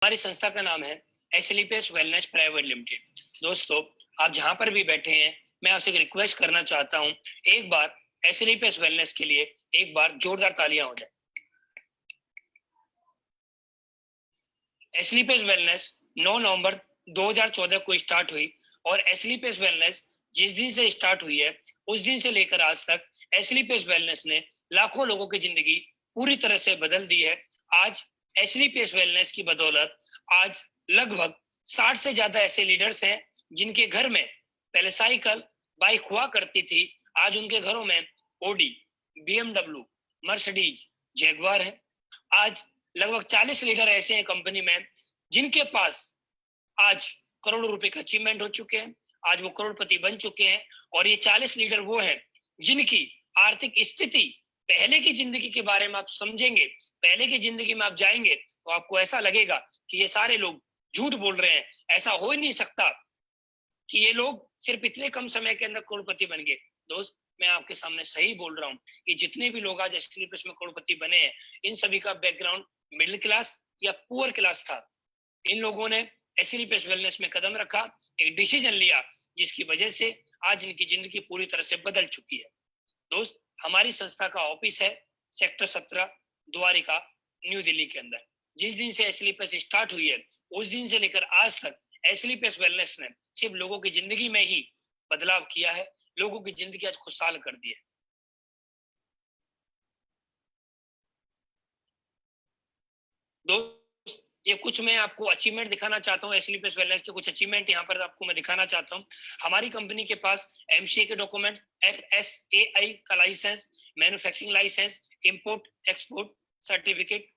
हमारी संस्था का नाम है एसएलपीएस वेलनेस प्राइवेट लिमिटेड। दोस्तों, आप जहां पर भी बैठे हैं, मैं आपसे एक रिक्वेस्ट करना चाहता हूं, एक बार एसएलपीएस वेलनेस के लिए एक बार जोरदार तालियां हो जाए। एसएलपीएस वेलनेस 9 नवंबर 2014 को स्टार्ट हुई और एसएलपीएस वेलनेस जिस दिन से स्टार्ट हुई है उस दिन से लेकर आज तक एसएलपीएस वेलनेस ने लाखों लोगों की जिंदगी पूरी तरह से बदल दी है। आज एसएलपीएस वेलनेस की बदौलत आज लगभग 60 से ज्यादा ऐसे लीडर्स हैं जिनके घर में पहले साइकिल बाइक हुआ करती थी, आज उनके घरों में ओडी, बीएमडब्ल्यू, मर्सिडीज, जैगवार है। आज लगभग 40 लीडर ऐसे हैं कंपनी में जिनके पास आज करोड़ों रुपए का अचीवमेंट हो चुके हैं, आज वो करोड़पति बन चुके हैं। और ये 40 लीडर वो हैं जिनकी आर्थिक स्थिति, पहले की जिंदगी के बारे में आप समझेंगे, पहले की जिंदगी में आप जाएंगे तो आपको ऐसा लगेगा कि ये सारे लोग झूठ बोल रहे हैं, ऐसा हो ही नहीं सकता कि ये लोग सिर्फ इतने कम समय के अंदर करोड़पति बन गए। दोस्त, मैं आपके सामने सही बोल रहा हूँ कि जितने भी लोग आज एसएलपीएस में करोड़पति बने हैं, इन सभी का बैकग्राउंड मिडिल क्लास या पुअर क्लास था। इन लोगों ने एसएलपीएस वेलनेस में कदम रखा, एक डिसीजन लिया, जिसकी वजह से आज इनकी जिंदगी पूरी तरह से बदल चुकी है। दोस्त, हमारी संस्था का ऑफिस है सेक्टर 17 द्वारिका, न्यू दिल्ली के अंदर। जिस दिन से एसएलपीएस स्टार्ट हुई है उस दिन से लेकर आज तक एसएलपीएस वेलनेस ने सिर्फ लोगों की जिंदगी में ही बदलाव किया है, लोगों की जिंदगी आज खुशहाल कर दी है। दोस्त, ये कुछ मैं आपको अचीवमेंट दिखाना चाहता हूँ, एसएलपीएस वेलनेस के कुछ अचीवमेंट यहाँ पर आपको मैं दिखाना चाहता हूँ। हमारी कंपनी के पास एमसीए के डॉक्यूमेंट, एफएसएआई का licence, manufacturing licence, import export certificate.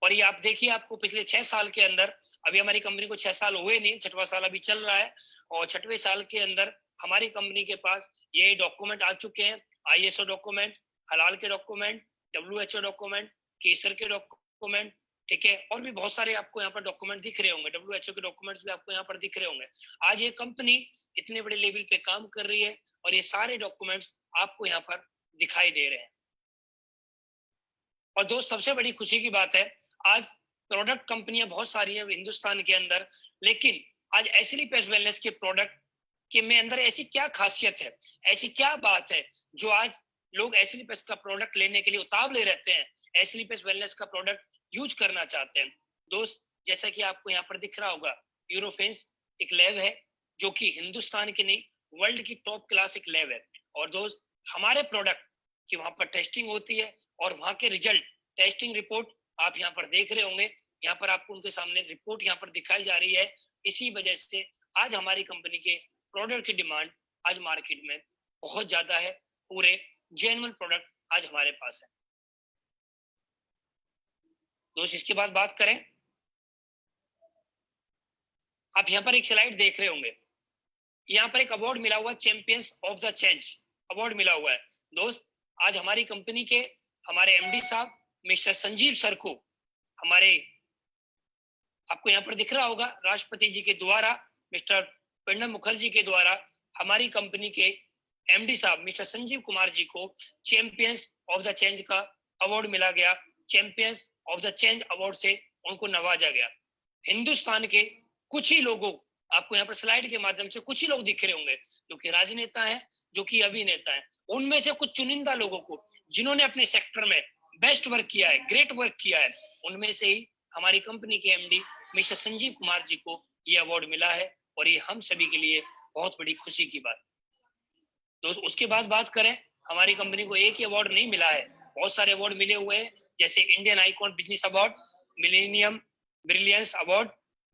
और ये आप देखिए, आपको पिछले 6 साल के अंदर, अभी हमारी कंपनी को 6 साल हुए नहीं, 6वां साल अभी चल रहा है, और 6वें साल के अंदर हमारी कंपनी के पास ये डॉक्यूमेंट आ चुके हैं, आईएसओ डॉक्यूमेंट, हलाल के डॉक्यूमेंट, डब्ल्यूएचओ डॉक्यूमेंट, केसर के डॉक्यूमेंट, ठीक है, और भी बहुत सारे आपको यहाँ पर डॉक्यूमेंट दिख रहे होंगे, डब्ल्यूएचओ के डॉक्यूमेंट्स भी आपको यहाँ पर दिख रहे होंगे। आज ये कंपनी इतने बड़े लेवल पे काम कर रही है और ये सारे डॉक्यूमेंट्स आपको यहाँ पर दिखाई दे रहे हैं। और दोस्त, सबसे बड़ी खुशी की बात है, आज प्रोडक्ट कंपनियां बहुत सारी हैं हिंदुस्तान के अंदर, लेकिन आज एसएलपीएस वेलनेस के प्रोडक्ट के में अंदर ऐसी क्या खासियत है, ऐसी क्या बात है जो आज लोग एसएलपीएस का प्रोडक्ट लेने के लिए उतावले रहते हैं, एसएलपीएस वेलनेस का प्रोडक्ट यूज करना चाहते हैं। दोस्त, जैसा कि आपको यहाँ पर दिख रहा होगा, यूरोफेंस एक लैब है जो कि हिंदुस्तान की नहीं, वर्ल्ड की टॉप क्लास एक लैब है। और दोस्त, हमारे प्रोडक्ट की वहां पर टेस्टिंग होती है और वहां के रिजल्ट, टेस्टिंग रिपोर्ट आप यहाँ पर देख रहे होंगे, यहाँ पर आपको उनके सामने रिपोर्ट यहाँ पर दिखाई जा रही है। इसी वजह से आज हमारी कंपनी के प्रोडक्ट की डिमांड आज मार्केट में बहुत ज्यादा है, पूरे जेन्युइन प्रोडक्ट आज हमारे पास है। दोस्त, इसके बाद बात करें, आप यहाँ पर एक स्लाइड देख रहे होंगे, यहाँ पर एक अवार्ड मिला हुआ, champions of the change award मिला हुआ है। दोस्त, आज हमारी कंपनी के हमारे एमडी साहब मिस्टर संजीव सर को, हमारे आपको यहाँ पर दिख रहा होगा, राष्ट्रपति जी के द्वारा, मिस्टर प्रणब मुखर्जी के द्वारा हमारी कंपनी के एमडी साहब मिस्टर संजीव कुमार जी को चैंपियंस ऑफ द चेंज का अवार्ड मिला गया। Champions of the change award से उनको नवाजा गया। हिंदुस्तान के कुछ ही लोगों, आपको यहाँ पर स्लाइड के माध्यम से कुछ ही लोग दिख रहे होंगे जो कि राजनेता हैं, जो कि अभिनेता हैं, उनमें से कुछ चुनिंदा लोगों को जिन्होंने अपने सेक्टर में बेस्ट वर्क किया है, ग्रेट वर्क किया है, उनमें से ही हमारी कंपनी के एमडी मिस्टर संजीव कुमार जी को ये अवार्ड मिला है और ये हम सभी के लिए बहुत बड़ी खुशी की बात। दोस्त, उसके बाद बात करें, हमारी कंपनी को एक ही अवार्ड नहीं मिला है, बहुत सारे अवार्ड मिले हुए हैं, जैसे Indian icon business award, millennium brilliance award,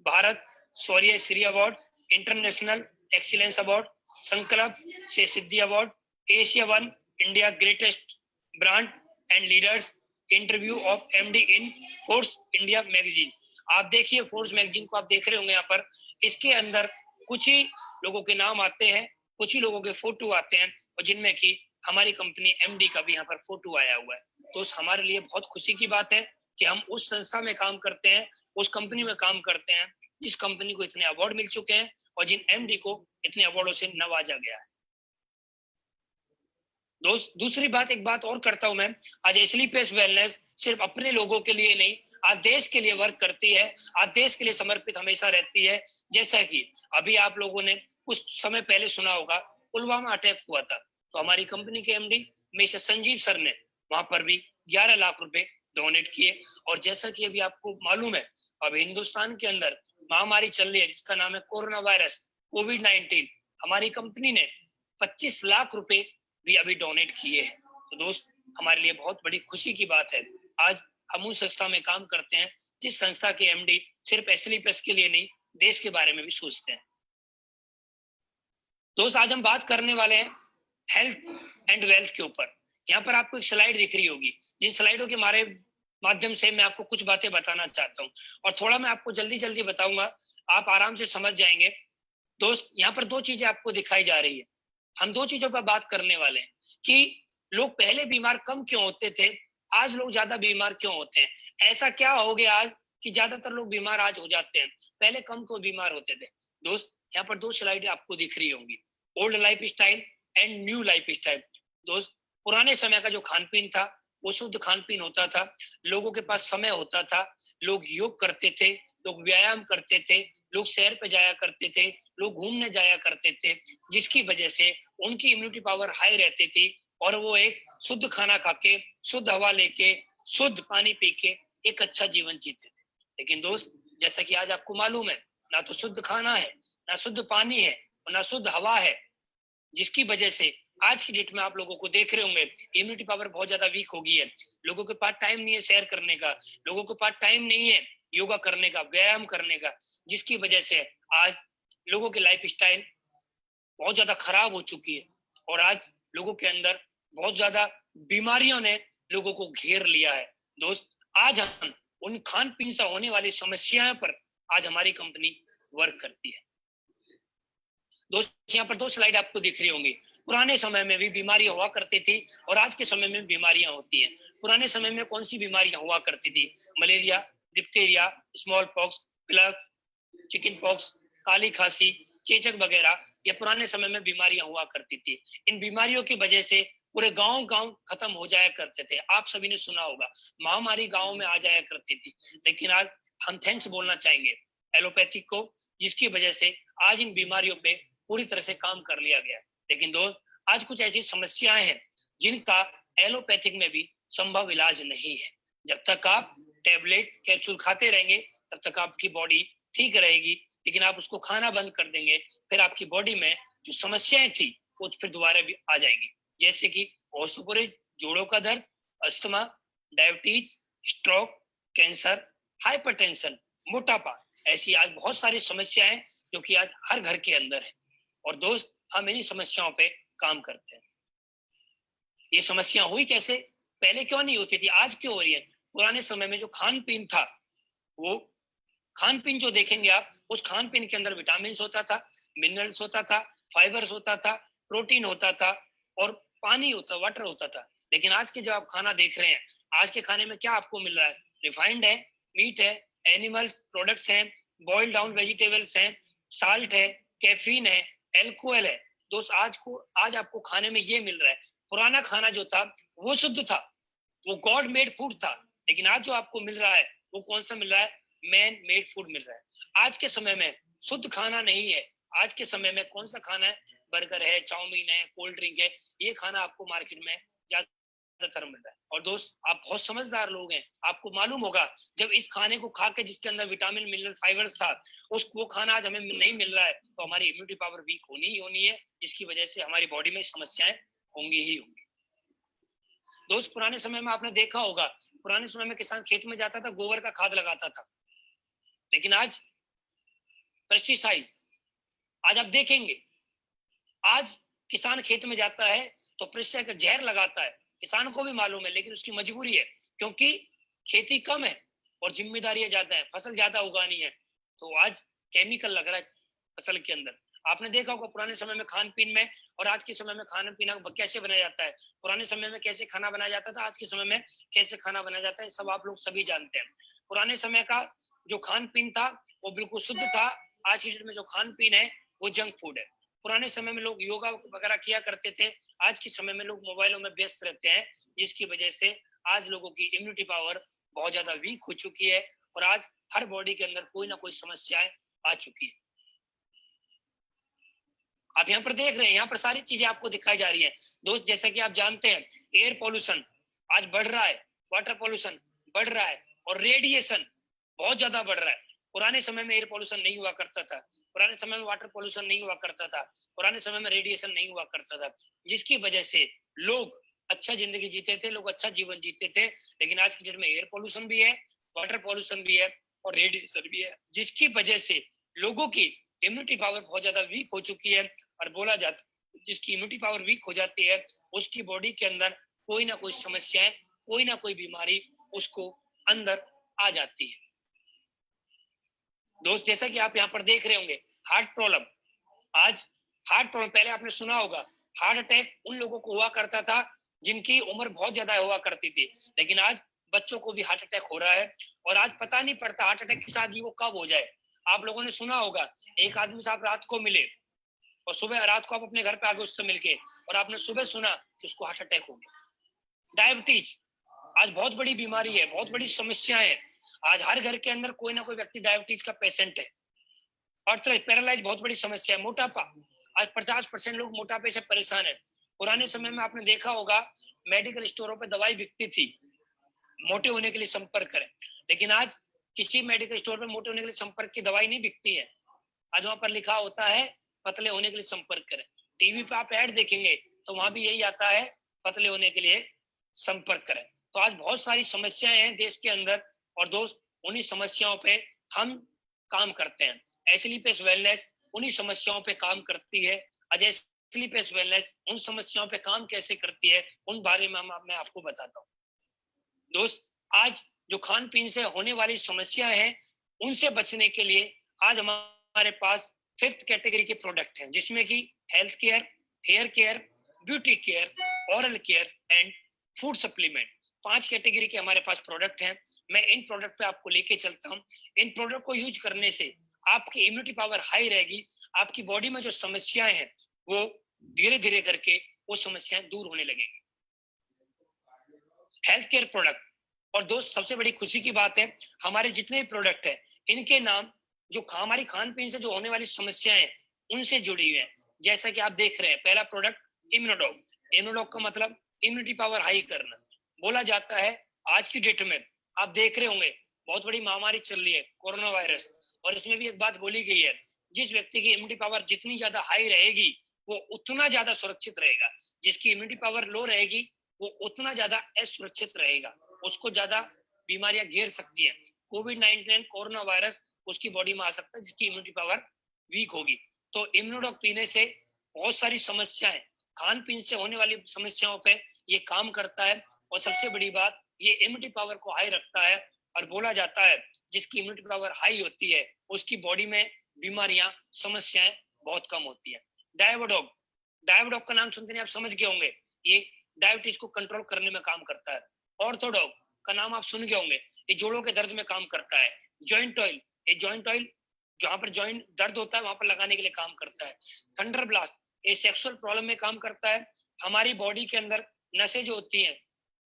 Bharat Shaurya Shri award, international excellence award, Sankalp se Siddhi award, Asia one India greatest brand and leaders, interview of MD in Force India magazine. आप देखिए, फोर्स मैगजीन को आप देख रहे होंगे यहाँ पर, इसके अंदर कुछ ही लोगों के नाम आते हैं, कुछ ही लोगों के फोटो आते हैं, और जिनमें कि हमारी कंपनी एमडी का भी यहाँ पर फोटो आया हुआ है। तो हमारे लिए बहुत खुशी की बात है कि हम उस संस्था में काम करते हैं, उस कंपनी में काम करते हैं जिस कंपनी को इतने अवार्ड मिल चुके हैं और जिन एमडी को इतने अवार्डों से नवाजा गया है। दोस्त दूसरी बात, एक बात और करता हूं मैं, आज एसलीपीएस वेलनेस सिर्फ अपने लोगों के लिए नहीं, आज देश के लिए वर्क करती है, आज देश के लिए समर्पित हमेशा रहती है। जैसा कि अभी आप लोगों ने कुछ समय पहले सुना होगा, पुलवामा अटैक हुआ था, तो हमारी कंपनी के एमडी मिस्टर संजीव सर ने वहां पर भी 11 लाख रुपए डोनेट किए। और जैसा कि अभी आपको मालूम है, अब हिंदुस्तान के अंदर महामारी चल रही है जिसका नाम है कोरोना वायरस, कोविड-19, हमारी कंपनी ने 25 लाख रुपए भी अभी डोनेट किए हैं। तो दोस्त, हमारे लिए बहुत बड़ी खुशी की बात है, आज हम उस संस्था में काम करते हैं जिस संस्था के एमडी सिर्फ एसलीपीएस के लिए नहीं, देश के बारे में भी सोचते हैं। दोस्त, आज हम बात करने वाले हैं हेल्थ एंड वेल्थ के ऊपर। यहाँ पर आपको एक स्लाइड दिख रही होगी, जिन स्लाइडों के माध्यम से मैं आपको कुछ बातें बताना चाहता हूँ, और थोड़ा मैं आपको जल्दी जल्दी बताऊंगा, आप आराम से समझ जाएंगे। दोस्त, यहाँ पर दो चीजें आपको दिखाई जा रही है, हम दो चीजों पर बात करने वाले हैं कि लोग पहले बीमार कम क्यों होते थे, आज लोग ज्यादा बीमार क्यों होते हैं, ऐसा क्या हो गया आज कि ज्यादातर लोग बीमार आज हो जाते हैं, पहले कम क्यों बीमार होते थे। दोस्त, यहाँ पर दो स्लाइड आपको दिख रही होंगी, old life style and new life style. दोस्त, पुराने समय का जो खान पीन था वो शुद्ध खान पीन होता था, लोगों के पास समय होता था, लोग योग करते थे, लोग व्यायाम करते थे, लोग सैर पे जाया करते थे, लोग घूमने जाया करते थे, जिसकी वजह से उनकी इम्यूनिटी पावर हाई रहती थी, और वो एक शुद्ध खाना खा के, शुद्ध हवा लेके, शुद्ध पानी पी के एक अच्छा जीवन जीते थे। लेकिन दोस्त, जैसा कि आज आपको मालूम है, ना तो शुद्ध खाना है, ना शुद्ध पानी है, और ना शुद्ध हवा है, जिसकी वजह से आज की डेट में आप लोगों को देख रहे होंगे इम्यूनिटी पावर बहुत ज्यादा वीक हो गई है, लोगों के पास टाइम नहीं है सैर करने का, लोगों के पास टाइम नहीं है योगा करने का, व्यायाम करने का, जिसकी वजह से आज लोगों की लाइफ स्टाइल बहुत ज्यादा खराब हो चुकी है, और आज लोगों के अंदर बहुत ज्यादा बीमारियों ने लोगों को घेर लिया है। दोस्त, आज हम उन खान पीन से होने वाली समस्याओं पर आज हमारी कंपनी वर्क करती है। दोस्त, यहाँ पर दो स्लाइड आपको दिख रही होंगी, पुराने समय में भी बीमारियां हुआ करती थी और आज के समय में बीमारियां होती हैं। पुराने समय में कौन सी बीमारियां हुआ करती थी, malaria, diphtheria, small pox, plagues, chicken pox, काली खांसी, चेचक वगैरह, ये पुराने समय में बीमारियां हुआ करती थी। इन बीमारियों की वजह से पूरे गांव गांव खत्म हो जाया करते थे, आप सभी ने सुना होगा, महामारी गांव में आ जाया करती थी। लेकिन आज हम थैंक्स बोलना चाहेंगे एलोपैथिक को, जिसकी वजह से आज इन बीमारियों पे पूरी तरह से काम कर लिया गया। लेकिन दोस्त, आज कुछ ऐसी समस्याएं हैं जिनका एलोपैथिक में भी संभव इलाज नहीं है। जब तक आप टेबलेट कैप्सूल खाते रहेंगे तब तक आपकी बॉडी ठीक रहेगी, लेकिन आप उसको खाना बंद कर देंगे, फिर आपकी बॉडी में जो समस्याएं थी वो फिर दोबारा भी आ जाएंगी, जैसे कि ऑस्टियोपोरोसिस, जोड़ों का दर्द, asthma, diabetes, stroke, cancer, hypertension, मोटापा, ऐसी आज बहुत सारी समस्याएं जो कि आज हर घर के अंदर है। और दोस्त, हम इन्हीं समस्याओं पे काम करते हैं। ये समस्या हुई कैसे, पहले क्यों नहीं होती थी, आज क्यों हो रही है। पुराने समय में जो खान पीन था, वो खान पीन जो देखेंगे आप, उस खान पीन के अंदर विटामिन होता था, मिनरल्स होता था, फाइबर्स होता था, प्रोटीन होता था, और पानी होता, वाटर होता था। लेकिन आज के जो आप खाना देख रहे हैं, आज के खाने में क्या आपको मिल रहा है, रिफाइंड है, मीट है, एनिमल्स प्रोडक्ट्स हैं, बॉइल्ड डाउन वेजिटेबल्स हैं, साल्ट है, कैफीन है, एल्कोहल है। दोस्त, आज आपको खाने में ये मिल रहा है। पुराना खाना जो था वो शुद्ध था, वो गॉड मेड फूड था। लेकिन आज जो आपको मिल रहा है वो कौन सा मिल रहा है, मैन मेड फूड मिल रहा है। आज के समय में शुद्ध खाना नहीं है, आज के समय में कौन सा खाना है, बर्गर है, चाउमीन है, कोल्ड ड्रिंक है, ये खाना आपको मार्केट में ज्यादातर मिल रहा है। और दोस्त, आप बहुत समझदार लोग हैं, आपको मालूम होगा जब इस खाने को खा के जिसके अंदर विटामिन मिनरल फाइबर्स था, वो खाना आज हमें नहीं मिल रहा है, तो हमारी इम्यूनिटी पावर वीक होनी ही होनी है, जिसकी वजह से हमारी बॉडी में समस्याएं होंगी ही होंगी। दोस्त, पुराने समय में आपने देखा होगा, पुराने समय में किसान खेत में जाता था, गोबर का खाद लगाता था। लेकिन आज पेस्टिसाइड, आज आप देखेंगे, आज किसान खेत में जाता है तो पेस्टिसाइड का जहर लगाता है, किसान को भी मालूम है, लेकिन उसकी मजबूरी है, क्योंकि खेती कम है और जिम्मेदारियां ज्यादा है, फसल ज्यादा उगानी है, तो आज केमिकल लग रहा है फसल के अंदर। आपने देखा होगा पुराने समय में खान पीन में और आज के समय में खाना पीना कैसे बनाया जाता है, पुराने समय में कैसे खाना बनाया जाता था, आज के समय में कैसे खाना बनाया जाता है, सब आप लोग सभी जानते हैं। पुराने समय का जो खान पीन था वो बिल्कुल शुद्ध था, आज की डेट में जो खान पीन है वो जंक फूड है। पुराने समय में लोग योगा वगैरह किया करते थे, आज के समय में लोग मोबाइलों में व्यस्त रहते हैं, जिसकी वजह से आज लोगों की इम्यूनिटी पावर बहुत ज्यादा वीक हो चुकी है और आज हर बॉडी के अंदर कोई ना कोई समस्याएं आ चुकी है। आप यहाँ पर देख रहे हैं, यहाँ पर सारी चीजें आपको दिखाई जा रही हैं दोस्त। जैसा कि आप जानते हैं, एयर पोल्यूशन आज बढ़ रहा है, वाटर पोल्यूशन बढ़ रहा है और रेडिएशन बहुत ज्यादा बढ़ रहा है। पुराने समय में एयर पोल्यूशन नहीं हुआ करता था, पुराने समय में वाटर पोल्यूशन नहीं हुआ करता था, पुराने समय में रेडिएशन नहीं हुआ करता था, जिसकी वजह से लोग अच्छा जिंदगी जीते थे, लोग अच्छा जीवन जीते थे। लेकिन आज की डेट में एयर पोल्यूशन भी है, वाटर पोल्यूशन भी है और रेडिएशन भी है, जिसकी वजह से लोगों की इम्यूनिटी पावर बहुत ज्यादा वीक हो चुकी है। और बोला जाता है जिसकी इम्यूनिटी पावर वीक हो जाती है उसकी बॉडी के अंदर कोई ना कोई समस्याएं, कोई ना कोई बीमारी उसको अंदर आ जाती है। दोस्त जैसा कि आप यहाँ पर देख रहे होंगे, हार्ट प्रॉब्लम, आज हार्ट प्रॉब्लम, पहले आपने सुना होगा हार्ट अटैक उन लोगों को हुआ करता था जिनकी उम्र बहुत ज्यादा हुआ करती थी, लेकिन आज बच्चों को भी हार्ट अटैक हो रहा है और आज पता नहीं पड़ता हार्ट अटैक के साथ भी वो कब हो जाए। आप लोगों ने सुना होगा एक आदमी से आप रात को मिले और सुबह रात को आप अपने घर पे आ गए उससे मिलके और आपने सुबह सुना कि उसको हार्ट अटैक हो गया। डायबिटीज आज बहुत बड़ी बीमारी है, बहुत बड़ी समस्या है। आज हर घर के अंदर कोई ना कोई व्यक्ति डायबिटीज का पेशेंट है। और पैरालाइज बहुत बड़ी समस्या है। मोटापा, आज 50% लोग मोटापे से परेशान है। पुराने समय में आपने देखा होगा मेडिकल स्टोरों पे दवाई बिकती थी, मोटे होने के लिए संपर्क करें, लेकिन आज किसी मेडिकल स्टोर पे मोटे होने के लिए संपर्क की दवाई नहीं बिकती है। आज वहां पर लिखा होता है पतले होने के लिए संपर्क करें। टीवी पे आप ऐड देखेंगे तो वहां भी यही आता है, पतले होने के लिए संपर्क करें। तो आज बहुत सारी समस्याएं हैं देश के अंदर और दोस्त उन्हीं समस्याओं पे हम काम करते हैं। एसलीपेस वेलनेस उन्हीं समस्याओं पे काम करती है। अजय एसलीपेस वेलनेस उन समस्याओं पे काम कैसे करती है उन बारे में मैं आपको बताता हूँ। दोस्त आज जो खान पीन से होने वाली समस्या है उनसे बचने के लिए आज हमारे पास 5th कैटेगरी के प्रोडक्ट हैं, जिसमें कि health care, hair care, beauty care, oral care and food supplement, 5 category के हमारे पास प्रोडक्ट हैं। मैं इन प्रोडक्ट पे आपको लेके चलता हूँ। इन प्रोडक्ट को यूज करने से आपकी इम्यूनिटी पावर हाई रहेगी, आपकी बॉडी में जो समस्याएं हैं वो धीरे धीरे करके वो समस्याएं दूर होने लगेगी। हेल्थ केयर प्रोडक्ट, और दोस्त सबसे बड़ी खुशी की बात है हमारे जितने भी प्रोडक्ट हैं इनके नाम जो हमारी खान पीन से जो होने वाली समस्याएं हैं उनसे जुड़ी हुई है। जैसा कि आप देख रहे हैं, पहला प्रोडक्ट इम्यूनोडॉग। इम्यूनोडॉग का मतलब इम्यूनिटी पावर हाई करना। बोला जाता है आज की डेट में आप देख रहे होंगे बहुत बड़ी महामारी चल रही है कोरोना वायरस, और इसमें भी एक बात बोली गई है जिस व्यक्ति की इम्यूनिटी पावर जितनी ज्यादा हाई रहेगी वो उतना ज्यादा सुरक्षित रहेगा, जिसकी इम्यूनिटी पावर लो रहेगी वो उतना ज्यादा असुरक्षित रहेगा, उसको ज्यादा बीमारियां घेर सकती हैं। कोविड-19 कोरोना वायरस उसकी बॉडी में आ सकता है जिसकी इम्यूनिटी पावर वीक होगी। तो इम्यूनोडॉग पीने से बहुत सारी समस्याएं, खान पीन से होने वाली समस्याओं पे ये काम करता है और सबसे बड़ी बात ये इम्यूनिटी पावर को हाई रखता है। और बोला जाता है जिसकी इम्यूनिटी पावर हाई होती है उसकी बॉडी में बीमारियां, समस्याएं बहुत कम होती है। डायबोडॉग, डायबोडॉग का नाम सुनते ही आप समझ गए होंगे, ये डायबिटीज को कंट्रोल करने में काम करता है। ऑर्थोडॉग का नाम आप सुन गए होंगे, ये जोड़ों के दर्द में काम करता है। जॉइंट ऑयल, ये जॉइंट ऑयल जहां पर जॉइंट दर्द होता है वहां पर लगाने के लिए काम करता है। थंडर ब्लास्ट, ये सेक्सुअल प्रॉब्लम में काम करता है। हमारी बॉडी के अंदर नसें जो होती हैं,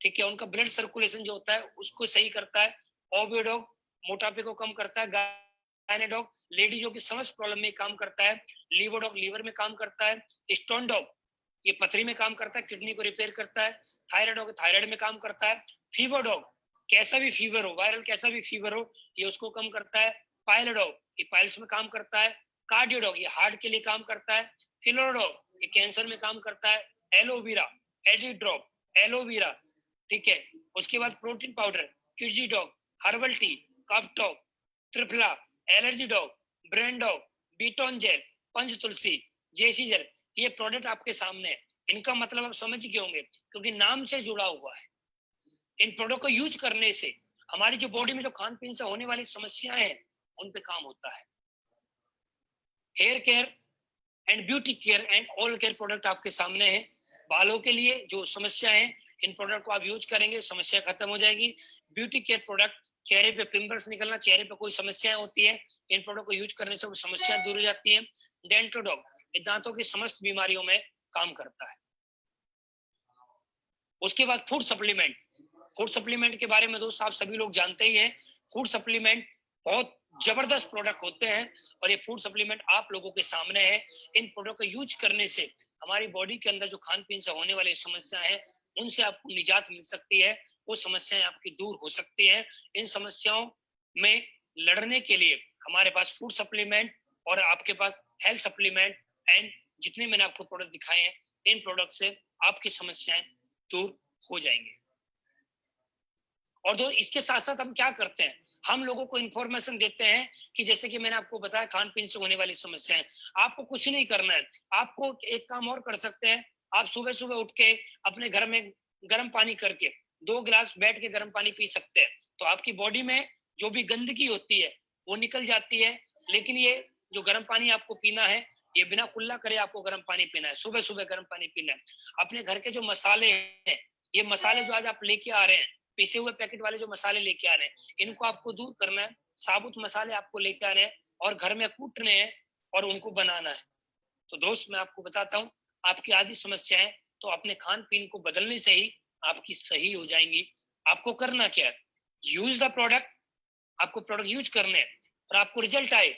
ठीक है, उनका ब्लड सर्कुलेशन जो होता है उसको सही करता है। ओविडॉग मोटापे को कम करता है। गायनेडॉग लेडीजों की समस्त प्रॉब्लम में काम करता है। लीवोडॉग लीवर में काम करता है। स्टोन डॉग ये पथरी में काम करता है, किडनी को रिपेयर करता है। थायराइड थायराइड में काम करता है। फीवर डॉग कैसा भी फीवर हो, वायरल कैसा भी फीवर हो, ये उसको कम करता है। पाइलोडॉग ये पाइल्स में काम करता है। कार्डियोडॉग ये हार्ट के लिए काम करता है। फिलोडॉग ये कैंसर में काम करता है। एलोवेरा, एडी ड्रॉप, एलोवेरा, ठीक है। उसके बाद प्रोटीन पाउडर, किडजी डॉग, हर्बल टी, कफ डॉग, ट्रिपला, एलर्जी डॉग, ब्रेन डॉग, बीटोन जेल, पंच तुलसी, जेसी जेल, ये प्रोडक्ट आपके सामने है। इनका मतलब आप समझ गए होंगे क्योंकि नाम से जुड़ा हुआ है। इन प्रोडक्ट को यूज करने से हमारी जो बॉडी में जो खान पीन से होने वाली समस्याएं हैं उन पे काम होता है। Hair care and beauty care and all care product आपके सामने है। बालों के लिए जो समस्या है इन प्रोडक्ट को आप यूज करेंगे समस्या खत्म हो जाएगी। ब्यूटी केयर प्रोडक्ट, चेहरे पे पिंपल्स निकलना, चेहरे पे कोई समस्याएं होती है, इन प्रोडक्ट को यूज करने से वो समस्याएं दूर हो जाती है। डेंटोडॉग ये दांतों की समस्त बीमारियों में काम करता है। उसके बाद फूड सप्लीमेंट। फूड सप्लीमेंट के बारे में दोस्त आप सभी लोग जानते ही हैं। फूड सप्लीमेंट बहुत जबरदस्त प्रोडक्ट होते हैं और ये फूड सप्लीमेंट आप लोगों के सामने है। इन प्रोडक्ट को यूज करने से हमारी बॉडी के अंदर जो खान पीन से होने वाली समस्या है उनसे आपको निजात मिल सकती है, वो समस्याएं आपकी दूर हो सकती है। इन समस्याओं में लड़ने के लिए हमारे पास फूड सप्लीमेंट और आपके पास हेल्थ सप्लीमेंट एंड जितने मैंने आपको प्रोडक्ट दिखाए हैं, इन प्रोडक्ट से आपकी समस्याएं दूर हो जाएंगे। और दो इसके साथ साथ हम क्या करते हैं, हम लोगों को इंफॉर्मेशन देते हैं कि जैसे कि मैंने आपको बताया खान पीन से होने वाली समस्याएं, आपको कुछ नहीं करना है। आपको एक काम और कर सकते हैं, आप सुबह सुबह उठ के अपने घर में गर्म पानी करके 2 गिलास बैठ के गर्म पानी पी सकते हैं, तो आपकी बॉडी में जो भी गंदगी होती है वो निकल जाती है। लेकिन ये जो गर्म पानी आपको पीना है, ये बिना कुल्ला करे आपको गर्म पानी पीना है, सुबह सुबह गर्म पानी पीना है। अपने घर के जो मसाले हैं, ये मसाले जो आज आप लेके आ रहे हैं, पीसे हुए पैकेट वाले जो मसाले लेके आ रहे हैं, इनको आपको दूर करना है। साबुत मसाले आपको लेके आने हैं और घर में कूटने हैं और उनको बनाना है। तो दोस्त मैं आपको बताता हूँ, आपकी आदि समस्याएं तो अपने खान पीन को बदलने से ही आपकी सही हो जाएंगी। आपको करना क्या है, यूज द प्रोडक्ट। आपको प्रोडक्ट यूज करने हैं और आपको रिजल्ट आए।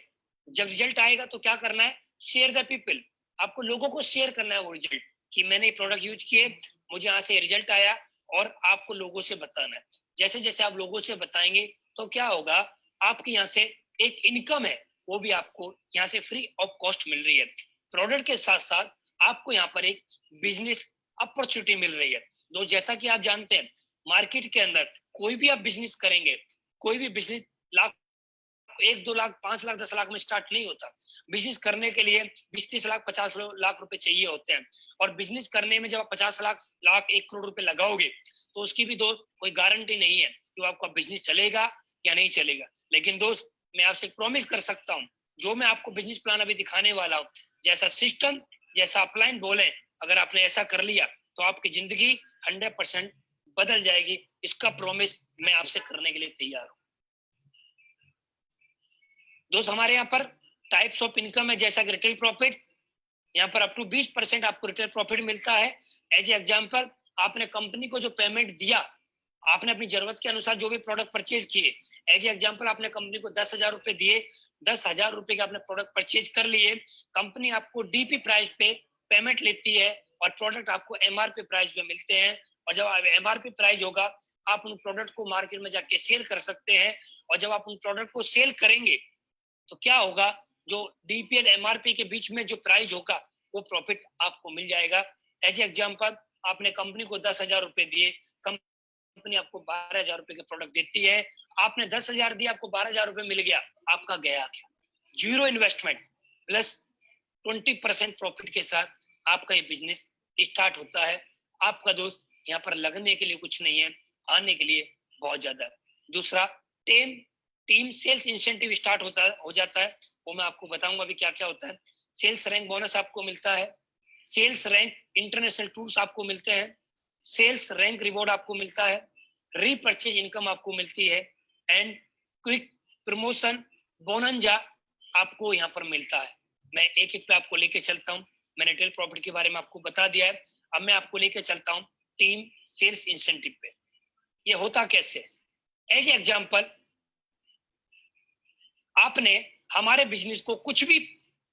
जब रिजल्ट आएगा तो क्या करना है, शेयर द पीपल। आपको लोगों को शेयर करना है वो रिजल्ट कि मैंने ये प्रोडक्ट यूज किए, मुझे यहाँ से रिजल्ट आया, और आपको लोगों से बताना है। जैसे जैसे आप लोगों से बताएंगे तो क्या होगा, आपके यहाँ से एक इनकम है वो भी आपको यहाँ से फ्री ऑफ कॉस्ट मिल रही है। प्रोडक्ट के साथ साथ आपको यहाँ पर एक बिजनेस अपॉर्चुनिटी मिल रही है। तो जैसा कि आप जानते हैं, मार्केट के अंदर कोई भी आप बिजनेस करेंगे, कोई भी बिजनेस लाख 1-2 लाख 5 लाख 10 लाख में स्टार्ट नहीं होता। बिजनेस करने के लिए 20-30 लाख 50 लाख रुपए चाहिए होते हैं। और बिजनेस करने में जब आप 50 लाख 1 करोड़ रुपए लगाओगे तो उसकी भी दोस्त कोई गारंटी नहीं है कि आपका बिजनेस चलेगा या नहीं चलेगा। लेकिन दोस्त मैं आपसे प्रॉमिस कर सकता हूँ, जो मैं आपको बिजनेस प्लान अभी दिखाने वाला हूँ, जैसा सिस्टम जैसा अपलाइन बोले, अगर आपने ऐसा कर लिया तो आपकी जिंदगी 100% बदल जाएगी। इसका प्रॉमिस मैं आपसे करने के लिए तैयार हूँ। दोस्त हमारे यहाँ पर टाइप्स ऑफ इनकम है, जैसा कि रिटेल प्रॉफिट, यहाँ पर अप टू 20% आपको रिटेल प्रॉफिट मिलता है। एज एग्जांपल, आपने कंपनी को जो पेमेंट दिया, आपने अपनी जरूरत के अनुसार जो भी प्रोडक्ट परचेज किए, एज एग्जांपल आपने कंपनी को 10,000 रुपए दिए, 10,000 रुपए के आपने प्रोडक्ट परचेज कर लिए, कंपनी आपको डीपी प्राइस पे पेमेंट लेती है और प्रोडक्ट आपको एमआरपी प्राइस पे मिलते हैं। और जब एमआरपी प्राइस होगा, आप उन प्रोडक्ट को मार्केट में जाके सेल कर सकते हैं। और जब आप उन प्रोडक्ट को सेल करेंगे तो क्या होगा, जो डीपी और एमआरपी के बीच में जो प्राइस होगा वो प्रॉफिट आपको मिल जाएगा। एज एग्जांपल, आपने कंपनी को 10,000 रुपए दिए, कंपनी आपको 12,000 रुपए के प्रोडक्ट देती है, आपने 10,000 दिए, आपको 12,000 रुपए मिल गया, आपका गया क्या, जीरो इन्वेस्टमेंट प्लस 20% प्रॉफिट के साथ आपका ये बिजनेस स्टार्ट होता है। आपका दोस्त यहाँ पर लगने के लिए कुछ नहीं है, आने के लिए बहुत ज्यादा। दूसरा, टीम सेल्स इंसेंटिव स्टार्ट हो जाता है, वो मैं आपको बताऊंगा अभी क्या क्या होता है। सेल्स रैंक बोनस आपको मिलता है, सेल्स रैंक इंटरनेशनल टूर्स आपको मिलते हैं, सेल्स रैंक रिवॉर्ड आपको मिलता है, रीपरचेज इनकम आपको मिलती है, एंड क्विक प्रमोशन बोनंजा आपको यहाँ पर मिलता है। मैं एक एक पे आपको लेके चलता हूँ। मैंने रिटेल प्रॉफिट के बारे में आपको बता दिया है, अब मैं आपको लेके चलता हूँ टीम सेल्स इंसेंटिव पे। ये होता कैसे, एज एग्जाम्पल, आपने हमारे बिजनेस को कुछ भी